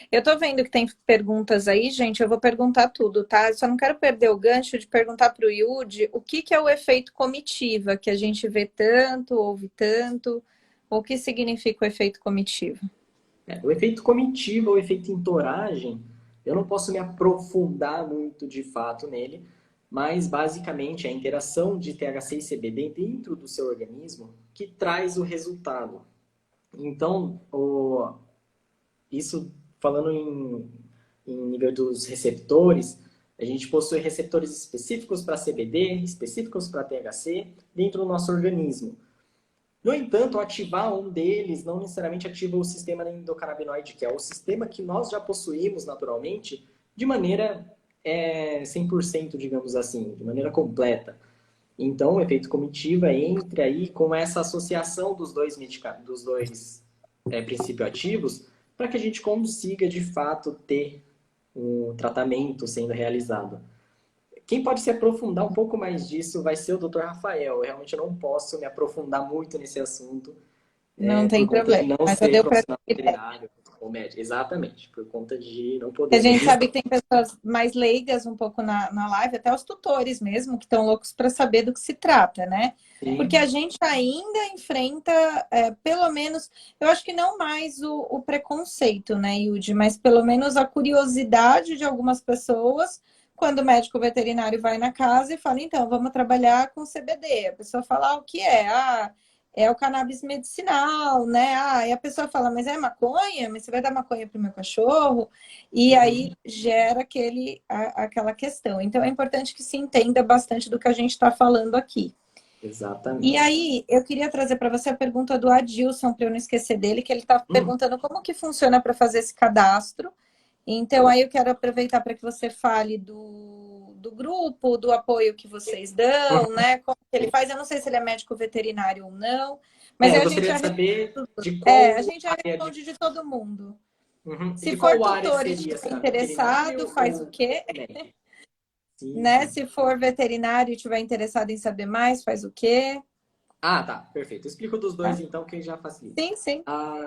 Eu tô vendo que tem perguntas aí, gente. Eu vou perguntar tudo, tá? Eu só não quero perder o gancho de perguntar para o Yudi o que é o efeito comitiva, que a gente vê tanto, ouve tanto. O que significa o efeito comitiva? O efeito comitiva, o efeito entoragem, eu não posso me aprofundar muito de fato nele, mas basicamente é a interação de THC e CBD dentro do seu organismo que traz o resultado. Então, isso falando em nível dos receptores, a gente possui receptores específicos para CBD, específicos para THC dentro do nosso organismo. No entanto, ativar um deles não necessariamente ativa o sistema endocannabinoide, que é o sistema que nós já possuímos naturalmente, de maneira 100%, digamos assim, de maneira completa. Então, o efeito comitiva entra aí com essa associação dos dois princípios ativos para que a gente consiga, de fato, ter um tratamento sendo realizado. Quem pode se aprofundar um pouco mais disso vai ser o Dr. Rafael. Eu realmente não posso me aprofundar muito nesse assunto, Não por tem conta de problema, não mas já ser deu para profissional ter ideia. veterinário ou médico. Exatamente, por conta de não A poder gente me... sabe que tem pessoas mais leigas um pouco na live, até os tutores mesmo, que estão loucos para saber do que se trata, né? Porque a Sim, gente ainda enfrenta, pelo menos, eu acho que não mais o preconceito, né, Yudi, mas pelo menos a curiosidade de algumas pessoas quando o médico veterinário vai na casa e fala, então, vamos trabalhar com CBD. A pessoa fala, o que é? É o cannabis medicinal, né? E a pessoa fala, mas é maconha? Mas você vai dar maconha para o meu cachorro? E aí uhum, gera aquela questão. Então é importante que se entenda bastante do que a gente está falando aqui. E exatamente. aí eu queria trazer para você a pergunta do Adilson, para eu não esquecer dele, que ele está Hum, perguntando como que funciona para fazer esse cadastro. Então aí eu quero aproveitar para que você fale do grupo, do apoio que vocês dão, uhum. né? Como que ele faz. Eu não sei se ele é médico veterinário ou não, mas aí Eu a gente gostaria já de saber de a qual gente já área responde de todo mundo. Se de for qual área tutor e seria, estiver será? interessado, Veterinário faz o ou quê? médico? Sim, Né? sim. Se for veterinário e estiver interessado em saber mais, faz o quê? Ah, tá, perfeito. Eu explico dos dois Tá? então, que já facilita. Sim, sim.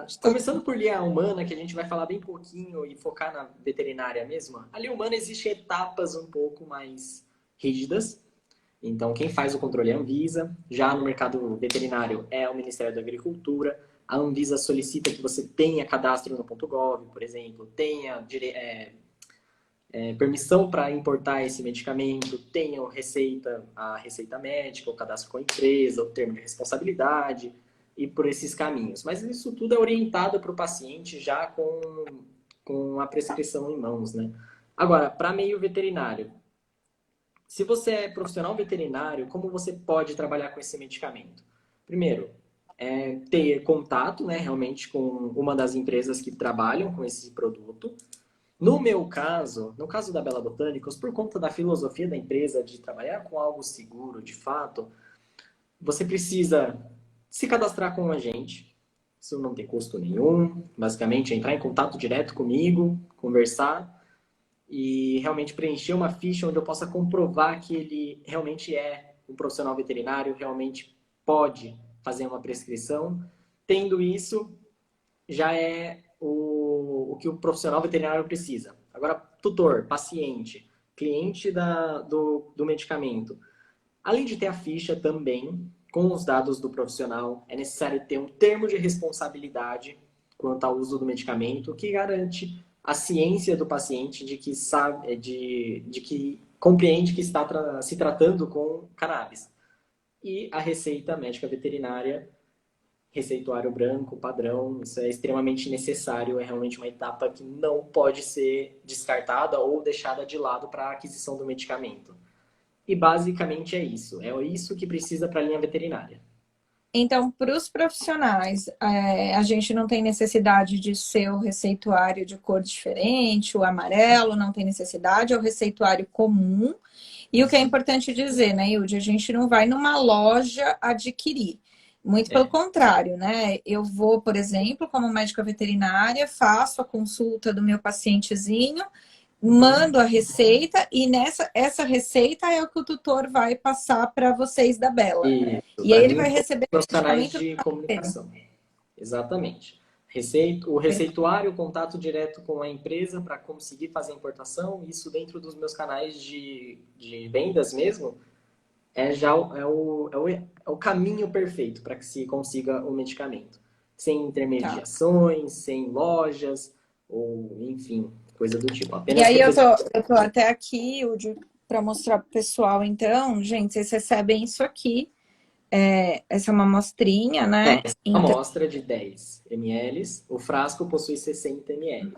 Estou... Começando por linha humana, que a gente vai falar bem pouquinho e focar na veterinária mesmo. A linha humana existe etapas um pouco mais rígidas. Então, quem faz o controle é a Anvisa. Já no mercado veterinário é o Ministério da Agricultura. A Anvisa solicita que você tenha cadastro no .gov, por exemplo, tenha permissão para importar esse medicamento, tenha a receita médica, o cadastro com a empresa, o termo de responsabilidade e por esses caminhos. Mas isso tudo é orientado para o paciente já com a prescrição em mãos, né? Agora, para meio veterinário, se você é profissional veterinário, como você pode trabalhar com esse medicamento? Primeiro, ter contato, né, realmente com uma das empresas que trabalham com esse produto. No meu caso, no caso da Bela Botânicos, por conta da filosofia da empresa de trabalhar com algo seguro, de fato, você precisa se cadastrar com a gente. Isso não tem custo nenhum. Basicamente, entrar em contato direto comigo, conversar e realmente preencher uma ficha onde eu possa comprovar que ele realmente é um profissional veterinário, realmente pode fazer uma prescrição. Tendo isso, já é o que o profissional veterinário precisa. Agora, tutor, paciente, cliente do medicamento. Além de ter a ficha também, com os dados do profissional, é necessário ter um termo de responsabilidade quanto ao uso do medicamento que garante a ciência do paciente de que sabe, de que compreende que está se tratando com cannabis. E a receita médica veterinária, receituário branco, padrão, isso é extremamente necessário, é realmente uma etapa que não pode ser descartada ou deixada de lado para a aquisição do medicamento. E basicamente é isso. É isso que precisa para a linha veterinária. Então, para os profissionais, a gente não tem necessidade de ser o receituário de cor diferente, o amarelo, não tem necessidade, é o receituário comum. E o que é importante dizer, né, Yudi, a gente não vai numa loja adquirir. Muito pelo É. contrário, né? Eu vou, por exemplo, como médica veterinária, faço a consulta do meu pacientezinho, Uhum. mando a receita e essa receita é o que o tutor vai passar para vocês da Bela. Isso, E aí para ele mim, vai todos receber os meus o canais medicamento de dele. comunicação. Exatamente. O receituário, o contato direto com a empresa para conseguir fazer a importação, isso dentro dos meus canais de vendas mesmo, é o caminho perfeito para que se consiga o medicamento. Sem Tá. intermediações, sem lojas, ou enfim, coisa do tipo. E Apenas aí eu representando. tô até aqui, para mostrar pro pessoal, então, gente, vocês recebem isso aqui. Essa é uma amostrinha, né? Essa é uma Então, amostra de 10 ml, o frasco possui 60 ml.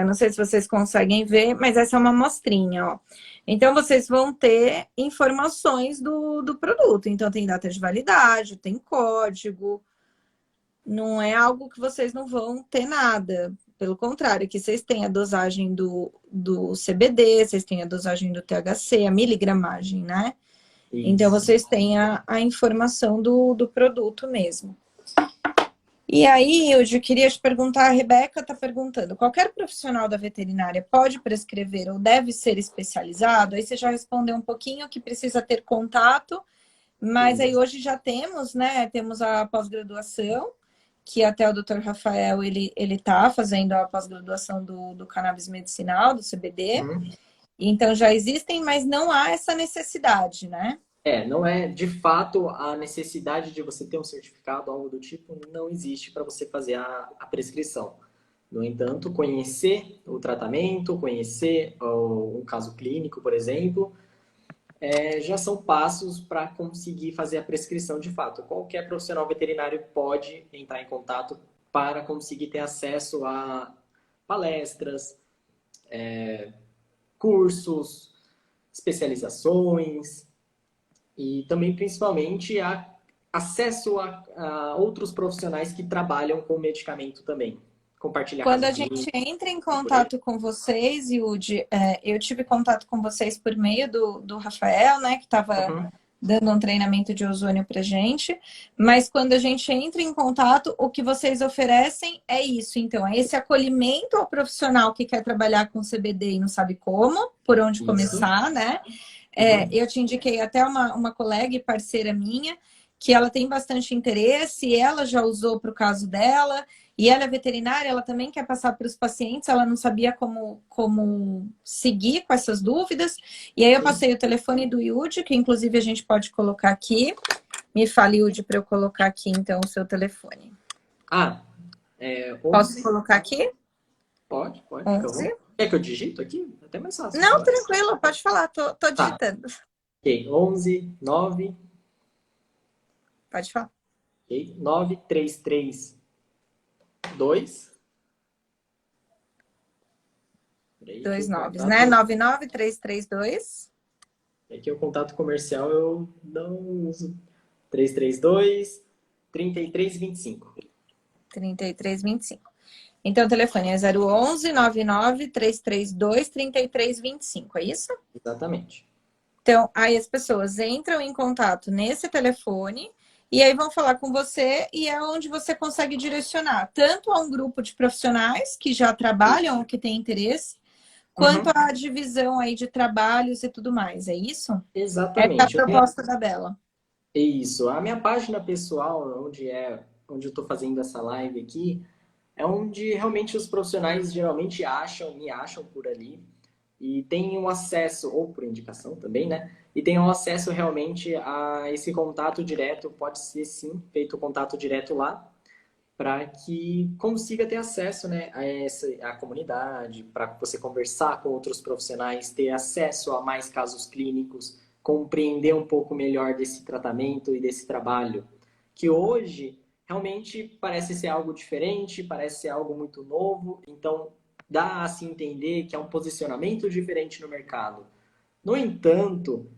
não sei se vocês conseguem ver, mas essa é uma amostrinha, ó. Então, vocês vão ter informações do produto. Então, tem data de validade, tem código. Não é algo que vocês não vão ter nada. Pelo contrário, que vocês têm a dosagem do CBD, vocês têm a dosagem do THC, a miligramagem, né? Então, Isso. vocês têm a informação do produto mesmo. E aí, eu queria te perguntar, a Rebeca está perguntando, qualquer profissional da veterinária pode prescrever ou deve ser especializado? Aí você já respondeu um pouquinho que precisa ter contato, mas aí Isso. hoje já temos, né? Temos a pós-graduação, que até o Dr. Rafael, ele tá fazendo a pós-graduação do cannabis medicinal, do CBD. Uhum. Então já existem, mas não há essa necessidade, né? Não é de fato a necessidade de você ter um certificado, algo do tipo, não existe para você fazer a prescrição. No entanto, conhecer o tratamento, conhecer um caso clínico, por exemplo, já são passos para conseguir fazer a prescrição de fato. Qualquer profissional veterinário pode entrar em contato para conseguir ter acesso a palestras, cursos, especializações e também, principalmente, acesso a outros profissionais que trabalham com medicamento também. Compartilhar Quando a casos gente clínicos entra em por aí. contato com vocês, Yudi, eu tive contato com vocês por meio do Rafael, né, que estava Uhum. dando um treinamento de ozônio para gente, mas quando a gente entra em contato, o que vocês oferecem é isso, então, é esse acolhimento ao profissional que quer trabalhar com CBD e não sabe como, por onde Isso. começar, né? Uhum. Eu te indiquei até uma colega e parceira minha, que ela tem bastante interesse, ela já usou para o caso dela, e ela é veterinária, ela também quer passar para os pacientes, ela não sabia como seguir com essas dúvidas. E aí eu Sim. passei o telefone do Yudi, que inclusive a gente pode colocar aqui. Me fale, Yudi, para eu colocar aqui então o seu telefone. Ah, Posso 11? colocar aqui? Pode, fica bom. 11? Quer que eu digito aqui? É até mais fácil Não, falar. tranquilo, pode falar, tô Tá, digitando. ok. 11 9, Pode falar. ok. 9 3 3 2. Peraí que Dois o noves, né? contato. 99332. Aqui o contato comercial eu não uso. 332 3325. 3325. Então, o telefone é 011 99 332 3325, é isso? Exatamente. Então, aí as pessoas entram em contato nesse telefone e aí vão falar com você e é onde você consegue direcionar tanto a um grupo de profissionais que já trabalham ou que têm interesse, quanto Uhum. à divisão aí de trabalhos e tudo mais, é isso? Essa é a Exatamente. proposta da Bela. Isso. A minha página pessoal, onde eu estou fazendo essa live aqui, é onde realmente os profissionais geralmente me acham por ali e têm um acesso, ou por indicação também, né? E tem um acesso realmente a esse contato direto, pode ser sim feito o contato direto lá, para que consiga ter acesso, né, a comunidade, para você conversar com outros profissionais, ter acesso a mais casos clínicos, compreender um pouco melhor desse tratamento e desse trabalho, que hoje realmente parece ser algo diferente, parece ser algo muito novo, então dá a se entender que é um posicionamento diferente no mercado. No entanto,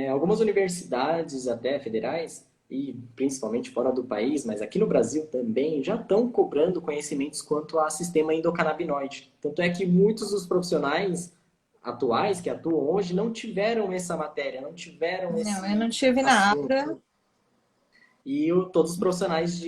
Algumas universidades, até federais, e principalmente fora do país, mas aqui no Brasil também, já estão cobrando conhecimentos quanto a sistema endocannabinoide. Tanto é que muitos dos profissionais atuais que atuam hoje não tiveram essa matéria, não tiveram Não, eu não esse tive nada. assunto. E todos os profissionais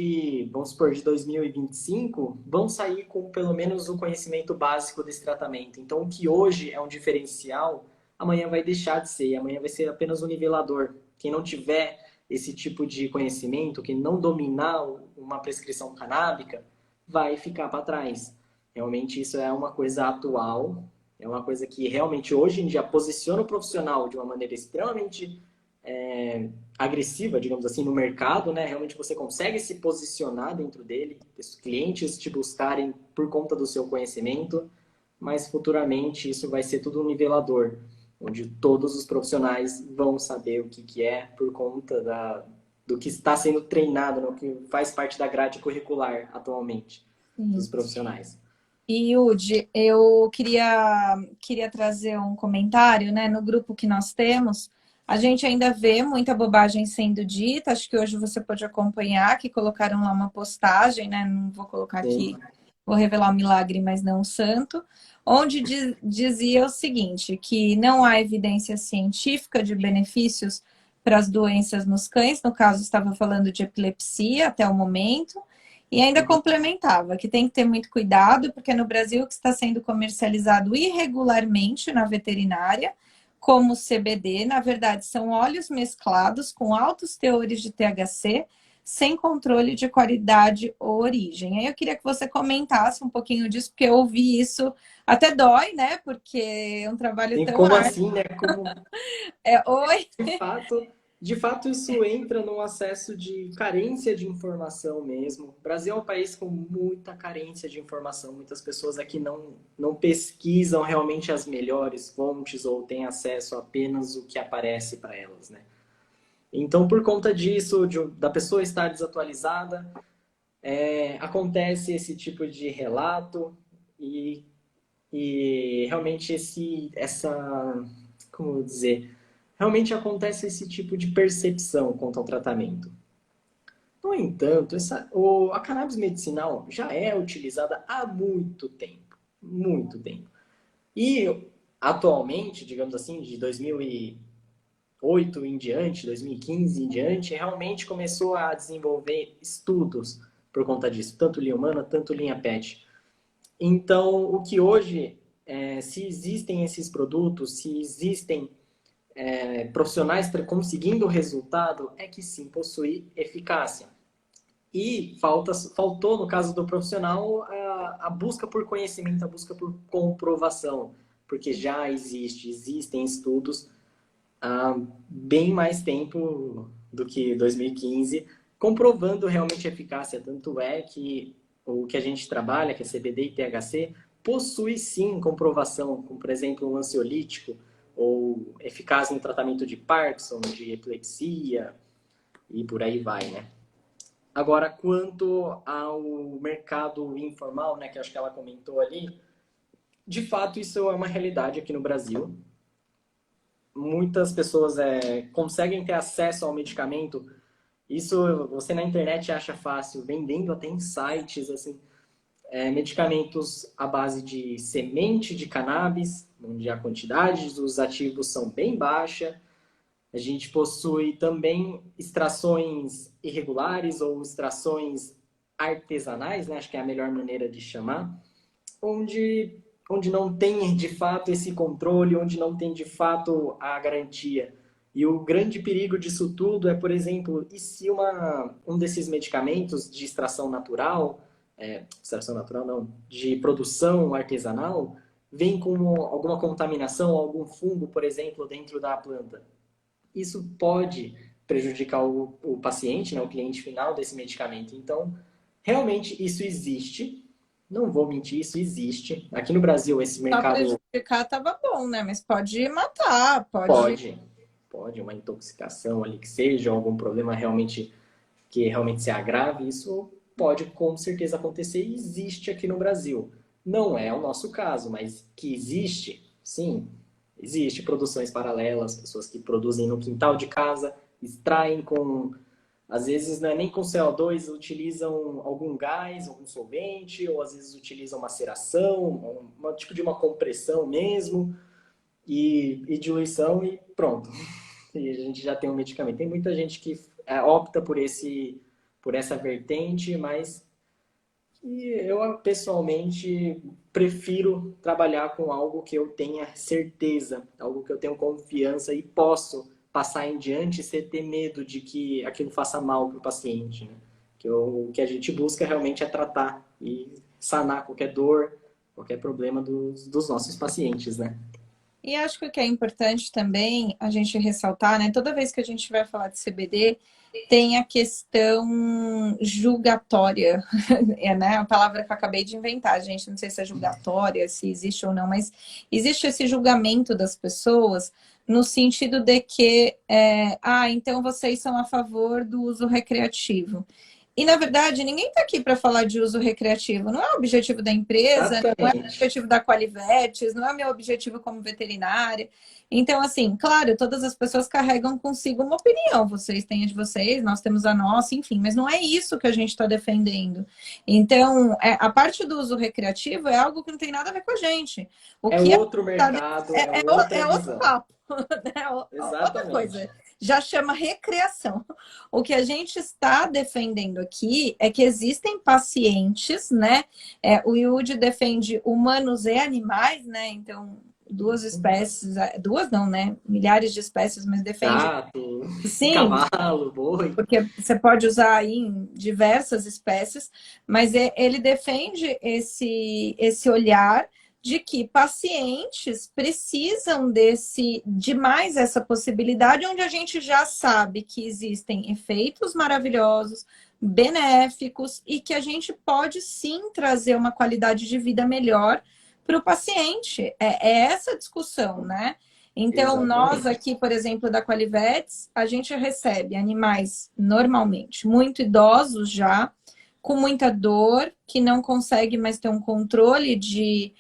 vamos supor, de 2025 vão sair com pelo menos um conhecimento básico desse tratamento. Então, o que hoje é um diferencial, amanhã vai deixar de ser, amanhã vai ser apenas um nivelador. Quem não tiver esse tipo de conhecimento, quem não dominar uma prescrição canábica, vai ficar para trás. Realmente isso é uma coisa atual, é uma coisa que realmente hoje em dia posiciona o profissional de uma maneira extremamente agressiva, digamos assim, no mercado, né? Realmente você consegue se posicionar dentro dele, os clientes te buscarem por conta do seu conhecimento, mas futuramente isso vai ser tudo um nivelador, onde todos os profissionais vão saber o que é por conta do que está sendo treinado, no que faz parte da grade curricular atualmente dos Sim. profissionais. E, Yudi, eu queria trazer um comentário, né? No grupo que nós temos, a gente ainda vê muita bobagem sendo dita. Acho que hoje você pode acompanhar, que colocaram lá uma postagem, né? Não vou colocar Sim. aqui, vou revelar o milagre, mas não o santo, onde dizia o seguinte, que não há evidência científica de benefícios para as doenças nos cães, no caso estava falando de epilepsia até o momento, e ainda complementava que tem que ter muito cuidado, porque no Brasil que está sendo comercializado irregularmente na veterinária, como CBD, na verdade são óleos mesclados com altos teores de THC, sem controle de qualidade ou origem. Aí eu queria que você comentasse um pouquinho disso, porque eu ouvi isso, até dói, né? Porque é um trabalho E tão como árduo. assim, né? Como Oi? de fato, isso entra num acesso de carência de informação mesmo. O Brasil é um país com muita carência de informação. Muitas pessoas aqui não pesquisam realmente as melhores fontes ou têm acesso a apenas o que aparece para elas, né? Então, por conta disso, da pessoa estar desatualizada, acontece esse tipo de relato e, e realmente como dizer, realmente acontece esse tipo de percepção quanto ao tratamento. No entanto, a cannabis medicinal já é utilizada há muito tempo, muito tempo. E atualmente, digamos assim, de 2008 em diante, 2015 em diante, realmente começou a desenvolver estudos por conta disso, tanto linha humana, tanto linha PET. Então, o que hoje, se existem esses produtos, se existem profissionais conseguindo o resultado, é que sim, possui eficácia. E faltou, no caso do profissional, a busca por conhecimento, a busca por comprovação, porque já existem estudos há bem mais tempo do que 2015, comprovando realmente a eficácia. Tanto é que o que a gente trabalha, que é CBD e THC, possui sim comprovação, como por exemplo um ansiolítico, ou eficaz no tratamento de Parkinson, de epilepsia, e por aí vai, né? Agora, quanto ao mercado informal, né, que acho que ela comentou ali, de fato isso é uma realidade aqui no Brasil. Muitas pessoas conseguem ter acesso ao medicamento. Isso você na internet acha fácil, vendendo até em sites, assim, medicamentos à base de semente de cannabis, onde a quantidade dos ativos são bem baixa. A gente possui também extrações irregulares ou extrações artesanais, né? Acho que é a melhor maneira de chamar, onde, onde não tem de fato esse controle, onde não tem de fato a garantia. E o grande perigo disso tudo é, por exemplo, e se um desses medicamentos de extração natural não, de produção artesanal, vem com alguma contaminação, algum fungo, por exemplo, dentro da planta? Isso pode prejudicar o paciente, né, o cliente final desse medicamento. Então, realmente isso existe. Não vou mentir, isso existe. Aqui no Brasil, esse Só mercado prejudicar tava bom, né? Mas pode matar, pode. pode uma intoxicação ali que seja, algum problema realmente que realmente se agrave, isso pode com certeza acontecer e existe aqui no Brasil. Não é o nosso caso, mas que existe, sim, Existe produções paralelas, pessoas que produzem no quintal de casa, extraem com, às vezes não é nem com CO2, utilizam algum gás, algum solvente, ou às vezes utilizam maceração, um tipo de uma compressão mesmo, e diluição e pronto. E a gente já tem um medicamento. Tem muita gente que opta por essa vertente, mas e eu, pessoalmente, prefiro trabalhar com algo que eu tenha certeza, algo que eu tenho confiança e posso passar em diante sem ter medo de que aquilo faça mal para o paciente. Né? O que a gente busca realmente é tratar e sanar qualquer dor, qualquer problema dos nossos pacientes, né? E acho que o que é importante também a gente ressaltar, né? Toda vez que a gente vai falar de CBD, tem a questão julgatória, é, né? A palavra que eu acabei de inventar, gente, não sei se é julgatória, se existe ou não, mas existe esse julgamento das pessoas no sentido de que, então vocês são a favor do uso recreativo. E, na verdade, ninguém está aqui para falar de uso recreativo. Não é o objetivo da empresa, não é o Exatamente. objetivo da Qualivetes, não é o meu objetivo como veterinária. Então, assim, claro, todas as pessoas carregam consigo uma opinião. Vocês têm a de vocês, nós temos a nossa, enfim. Mas não é isso que a gente está defendendo. Então, a parte do uso recreativo é algo que não tem nada a ver com a gente. O É que é, outro mercado, é é outra outro visão. papo, né? Outra Exatamente. coisa. Já chama recreação. O que a gente está defendendo aqui é que existem pacientes, né? O Yudi defende humanos e animais, né? Então, duas espécies, duas não, né? Milhares de espécies, mas defende. Gato, Sim, cavalo, boi. porque você pode usar aí em diversas espécies, mas ele defende esse olhar de que pacientes precisam de mais essa possibilidade, onde a gente já sabe que existem efeitos maravilhosos, benéficos, e que a gente pode sim trazer uma qualidade de vida melhor para o paciente. É essa discussão, né? Então, nós Exatamente. aqui, por exemplo, da Qualivetes, a gente recebe animais normalmente muito idosos já, com muita dor, que não consegue mais ter um controle de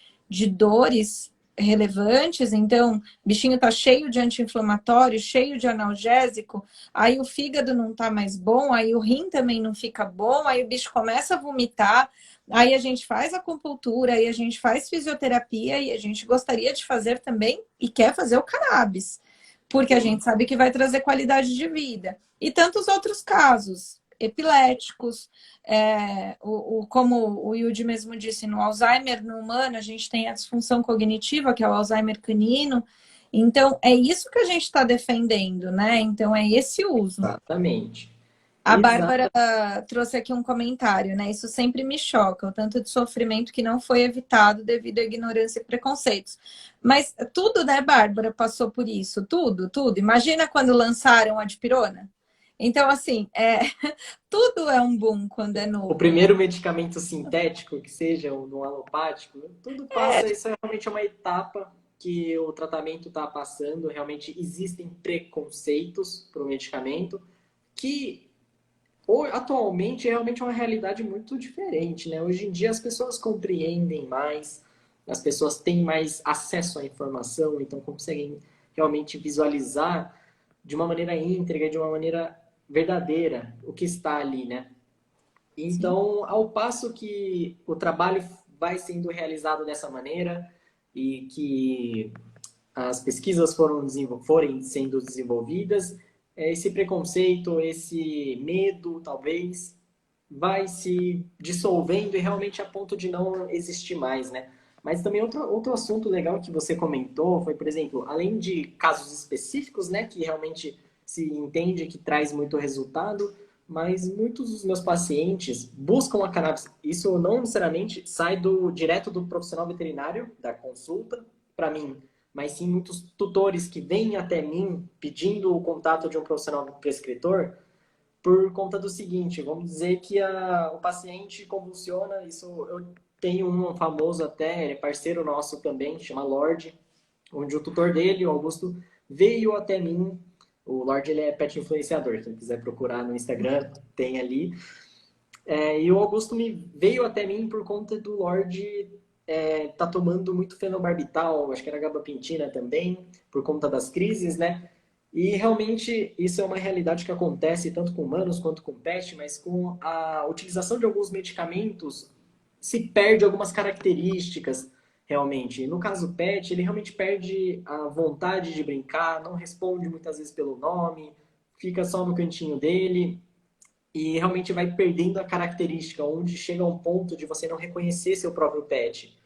dores relevantes. Então, o bichinho tá cheio de anti-inflamatório, cheio de analgésico, aí o fígado não tá mais bom, aí o rim também não fica bom, aí o bicho começa a vomitar, aí a gente faz acupuntura, aí a gente faz fisioterapia e a gente gostaria de fazer também e quer fazer o cannabis, porque a Sim. gente sabe que vai trazer qualidade de vida. E tantos outros casos, epiléticos, como o Yudi mesmo disse, no Alzheimer no humano, a gente tem a disfunção cognitiva, que é o Alzheimer canino. Então, é isso que a gente está defendendo, né? Então, é esse uso. Exatamente. A Bárbara Exata. trouxe aqui um comentário, né? Isso sempre me choca, o tanto de sofrimento que não foi evitado devido à ignorância e preconceitos. Mas tudo, né, Bárbara, passou por isso, tudo, tudo. Imagina quando lançaram a dipirona. Então, assim, tudo é um boom quando é O novo, né? primeiro medicamento sintético, que seja no alopático, tudo passa, isso é realmente uma etapa que o tratamento está passando. Realmente existem preconceitos para o medicamento, que atualmente é realmente uma realidade muito diferente, né? Hoje em dia as pessoas compreendem mais, as pessoas têm mais acesso à informação, então conseguem realmente visualizar de uma maneira íntegra, de uma maneira verdadeira o que está ali, né? Sim. Então, ao passo que o trabalho vai sendo realizado dessa maneira e que as pesquisas forem sendo desenvolvidas, esse preconceito, esse medo, talvez, vai se dissolvendo e realmente a ponto de não existir mais, né? Mas também outro assunto legal que você comentou foi, por exemplo, além de casos específicos, né, que realmente se entende que traz muito resultado, mas muitos dos meus pacientes buscam a cannabis. Isso não necessariamente sai direto do profissional veterinário, da consulta, para mim, mas sim muitos tutores que vêm até mim pedindo o contato de um profissional prescritor por conta do seguinte, vamos dizer que o paciente convulsiona, isso eu tenho um famoso até, ele é parceiro nosso também, chama Lorde, onde o tutor dele, o Augusto, veio até mim, o Lorde ele é pet influenciador, quem quiser procurar no Instagram, tem ali, e o Augusto veio até mim por conta do Lorde tá tomando muito fenobarbital, acho que era gabapentina também, por conta das crises, né? E realmente isso é uma realidade que acontece tanto com humanos quanto com pet, mas com a utilização de alguns medicamentos se perde algumas características realmente. No caso pet, ele realmente perde a vontade de brincar, não responde muitas vezes pelo nome, fica só no cantinho dele e realmente vai perdendo a característica, onde chega a um ponto de você não reconhecer seu próprio pet.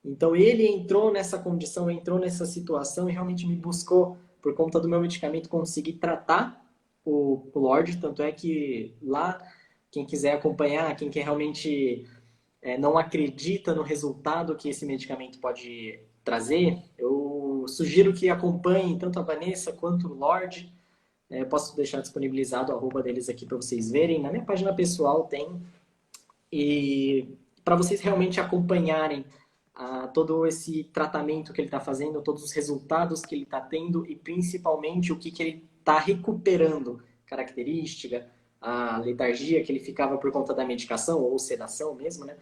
Então ele entrou nessa condição, entrou nessa situação e realmente me buscou por conta do meu medicamento conseguir tratar o Lorde. Tanto é que lá, quem quiser acompanhar, quem quer realmente não acredita no resultado que esse medicamento pode trazer, eu sugiro que acompanhem tanto a Vanessa quanto o Lorde. Eu posso deixar disponibilizado o arroba deles aqui para vocês verem. Na minha página pessoal tem. E para vocês realmente acompanharem todo esse tratamento que ele está fazendo, todos os resultados que ele está tendo e principalmente o que ele está recuperando, característica, a letargia que ele ficava por conta da medicação ou sedação mesmo, né?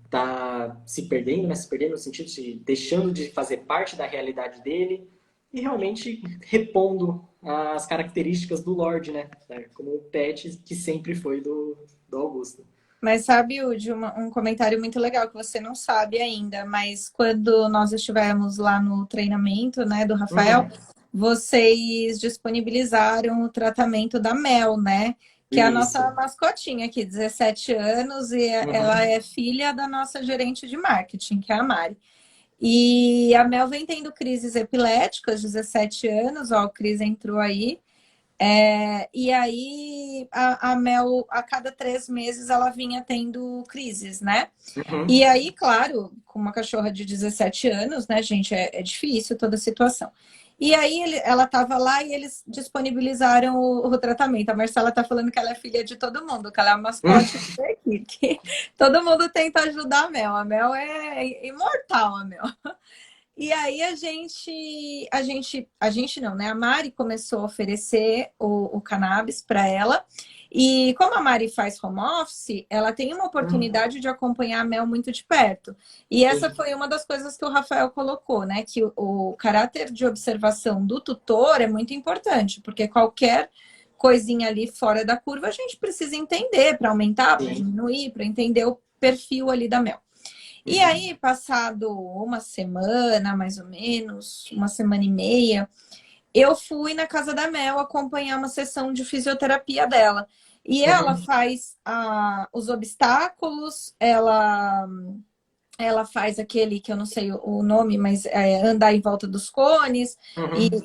Tá se perdendo, né? Se perdendo no sentido de deixando de fazer parte da realidade dele e realmente repondo as características do Lorde, né? Como o pet que sempre foi do Augusto. Mas sabe, Udi, um comentário muito legal que você não sabe ainda, mas quando nós estivemos lá no treinamento, né, do Rafael, vocês disponibilizaram o tratamento da Mel, né? Que é a nossa Isso. mascotinha aqui, 17 anos, e ela é filha da nossa gerente de marketing, que é a Mari. E a Mel vem tendo crises epiléticas, 17 anos, ó, o Cris entrou aí. E aí a Mel, a cada 3 meses, ela vinha tendo crises, né? E aí, claro, com uma cachorra de 17 anos, né, gente, é difícil toda a situação. E aí ela estava lá e eles disponibilizaram o tratamento. A Marcela tá falando que ela é filha de todo mundo, que ela é a mascote daqui, que todo mundo tenta ajudar a Mel. A Mel é imortal, a Mel. E aí a gente não, né? A Mari começou a oferecer o cannabis para ela. E como a Mari faz home office, ela tem uma oportunidade de acompanhar a Mel muito de perto. E essa Sim. foi uma das coisas que o Rafael colocou, né? Que o caráter de observação do tutor é muito importante, porque qualquer coisinha ali fora da curva a gente precisa entender para aumentar, para Sim. diminuir, para entender o perfil ali da Mel. E aí, passado uma semana, mais ou menos, uma semana e meia, eu fui na casa da Mel acompanhar uma sessão de fisioterapia dela. E ela faz os obstáculos, ela faz aquele que eu não sei o nome, mas andar em volta dos cones,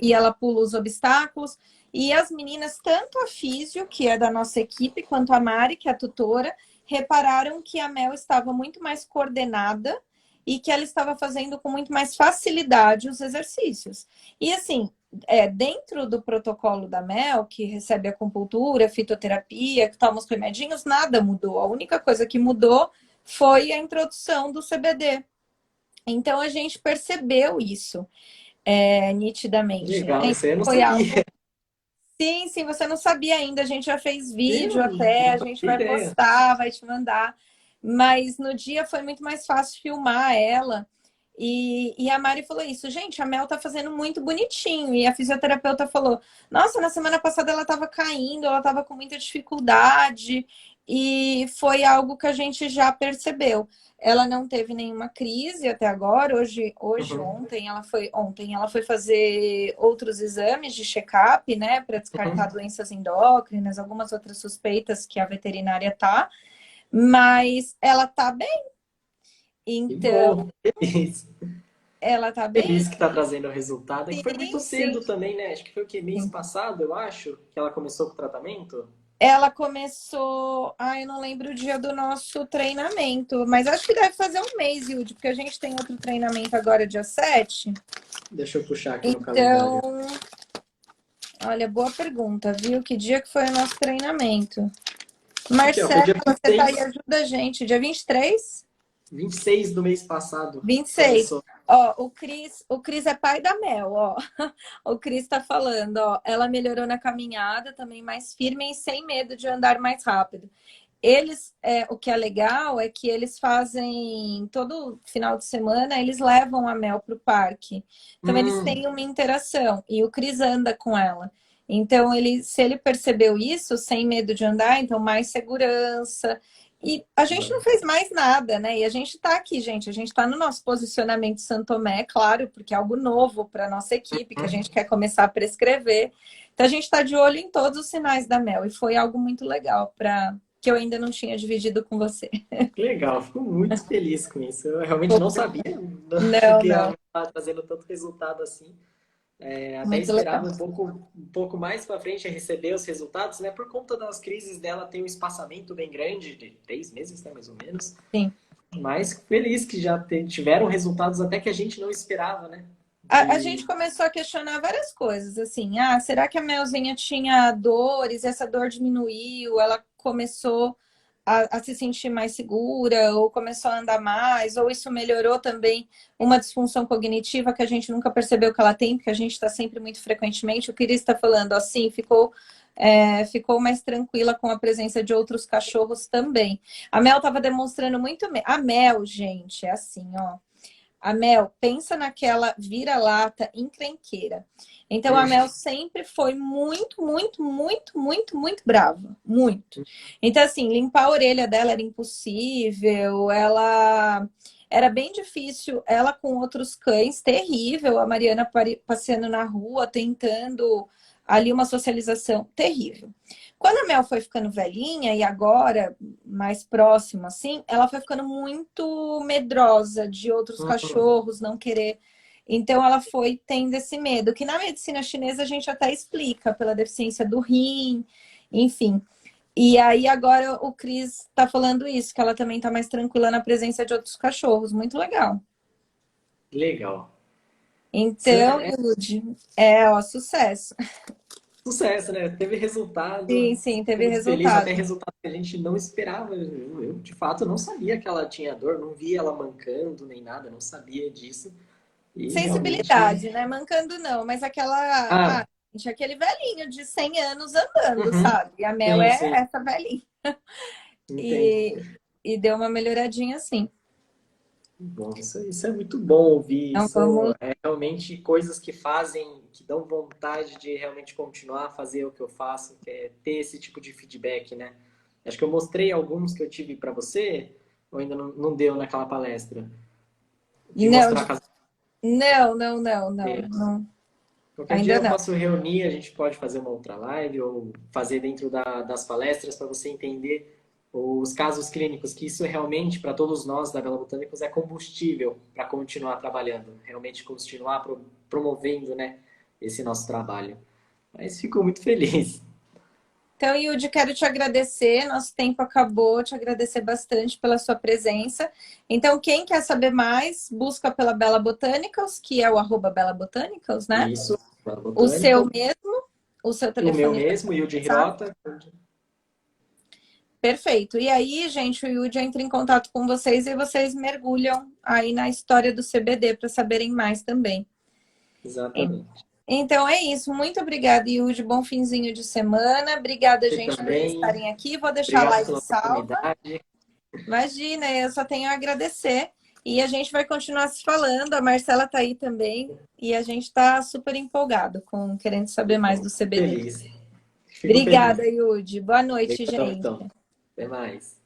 e ela pula os obstáculos. E as meninas, tanto a Físio, que é da nossa equipe, quanto a Mari, que é a tutora, repararam que a Mel estava muito mais coordenada e que ela estava fazendo com muito mais facilidade os exercícios. E assim, dentro do protocolo da Mel, que recebe acupuntura, fitoterapia, que toma os remedinhos, nada mudou. A única coisa que mudou foi a introdução do CBD. Então a gente percebeu isso nitidamente. Legal, isso aí eu não Foi algo. sabia. Sim, sim, você não sabia ainda. A gente já fez vídeo Eu até, a não gente fazia vai ideia. postar, vai te mandar. Mas no dia foi muito mais fácil filmar ela. E a Mari falou isso, gente, a Mel tá fazendo muito bonitinho. E a fisioterapeuta falou, nossa, na semana passada ela tava caindo, ela tava com muita dificuldade. E foi algo que a gente já percebeu. Ela não teve nenhuma crise até agora. Ontem ela foi fazer outros exames de check-up, né, para descartar doenças endócrinas, algumas outras suspeitas que a veterinária tá, mas ela tá bem. Que Então, bom, feliz. ela tá bem? Feliz que está trazendo o resultado. É que foi muito Sim, sim. cedo também, né? Acho que foi o que? Mês passado, eu acho, que ela começou com o tratamento. Ela começou. Eu não lembro o dia do nosso treinamento, mas acho que deve fazer um mês, Yudi, porque a gente tem outro treinamento agora, dia 7. Deixa eu puxar aqui no Então, calendário. olha, boa pergunta, viu? Que dia que foi o nosso treinamento? Aqui, ó, foi Marcela, dia você tá aí, 26, ajuda a gente. Dia 23? 26 do mês passado. 26. Começou. Ó, o Cris é pai da Mel, ó. O Cris tá falando, ó. Ela melhorou na caminhada, também mais firme e sem medo de andar mais rápido. Eles, o que é legal é que eles fazem, todo final de semana, eles levam a Mel para o parque. Então, eles têm uma interação e o Cris anda com ela. Então, se ele percebeu isso, sem medo de andar, então mais segurança. E a gente não fez mais nada, né? E a gente está aqui, gente. A gente está no nosso posicionamento Santo Tomé, claro, porque é algo novo para a nossa equipe, que a gente quer começar a prescrever. Então, a gente está de olho em todos os sinais da Mel. E foi algo muito legal para que eu ainda não tinha dividido com você. Legal, fico muito feliz com isso. Eu realmente não sabia Não, que ela não. estava trazendo tanto resultado assim. Até Muito legal. esperava um pouco mais para frente a receber os resultados, né? Por conta das crises dela, tem um espaçamento bem grande, de 3 meses, né, mais ou menos. Sim. Mas feliz que já tiveram resultados até que a gente não esperava, né? A gente começou a questionar várias coisas, assim, será que a Melzinha tinha dores, essa dor diminuiu, ela começou a se sentir mais segura, ou começou a andar mais, ou isso melhorou também uma disfunção cognitiva que a gente nunca percebeu que ela tem, porque a gente está sempre muito frequentemente. O Cris está falando assim, ficou mais tranquila com a presença de outros cachorros também. A Mel estava demonstrando muito. A Mel, gente, é assim, ó. A Mel, pensa naquela vira-lata encrenqueira. Então, a Mel sempre foi muito, muito, muito, muito, muito brava. Muito. Então, assim, limpar a orelha dela era impossível. Ela... Era bem difícil. Ela com outros cães, terrível. A Mariana passeando na rua, tentando ali uma socialização terrível. Quando a Mel foi ficando velhinha e agora mais próximo assim, ela foi ficando muito medrosa de outros cachorros não querer. Então ela foi tendo esse medo, que na medicina chinesa a gente até explica pela deficiência do rim, enfim. E aí agora o Cris está falando isso, que ela também está mais tranquila na presença de outros cachorros, muito legal. Legal. Então, Yudi, ó, sucesso. Sucesso, né? Teve resultado. Sim, sim, Fico teve muito feliz, até resultado. resultado que a gente não esperava. De fato, não sabia que ela tinha dor, não via ela mancando nem nada, não sabia disso. E realmente. Sensibilidade, né? Mancando não, mas aquela. Ah, Gente, aquele velhinho de 100 anos andando, uhum. sabe? E a Mel Sim, é sim, essa velhinha. entendo. E deu uma melhoradinha assim. Bom, isso é muito bom ouvir. Então Isso vamos. é realmente coisas que fazem, que dão vontade de realmente continuar a fazer o que eu faço, que é ter esse tipo de feedback, né? Acho que eu mostrei alguns que eu tive para você, ou ainda não deu naquela palestra, de Não, mostrar casos. não. Qualquer dia Ainda eu não. posso reunir, a gente pode fazer uma outra live ou fazer dentro das palestras para você entender os casos clínicos, que isso realmente, para todos nós da Bela Botânicos, é combustível para continuar trabalhando, realmente continuar promovendo, né, esse nosso trabalho. Mas fico muito feliz. Então, Yudi, quero te agradecer. Nosso tempo acabou. Te agradecer bastante pela sua presença. Então, quem quer saber mais, busca pela Bela Botanicals, que é o @Bela Botanicals, né? Isso, Bela O seu Botânica, mesmo, o seu o meu telefone mesmo, e o de WhatsApp. Hirota. Perfeito. E aí, gente, o Yudi entra em contato com vocês e vocês mergulham aí na história do CBD para saberem mais também. Exatamente. Então é isso. Muito obrigada, Yudi. Bom finzinho de semana. Obrigada, Você gente, por também. estarem aqui. Vou deixar a Obrigado live pela salva. oportunidade. Imagina, eu só tenho a agradecer. E a gente vai continuar se falando. A Marcela está aí também. E a gente está super empolgado com querendo saber mais do CBD. Feliz. Fico feliz. Obrigada, Yudi. Boa noite, Obrigado, gente. então. Até mais.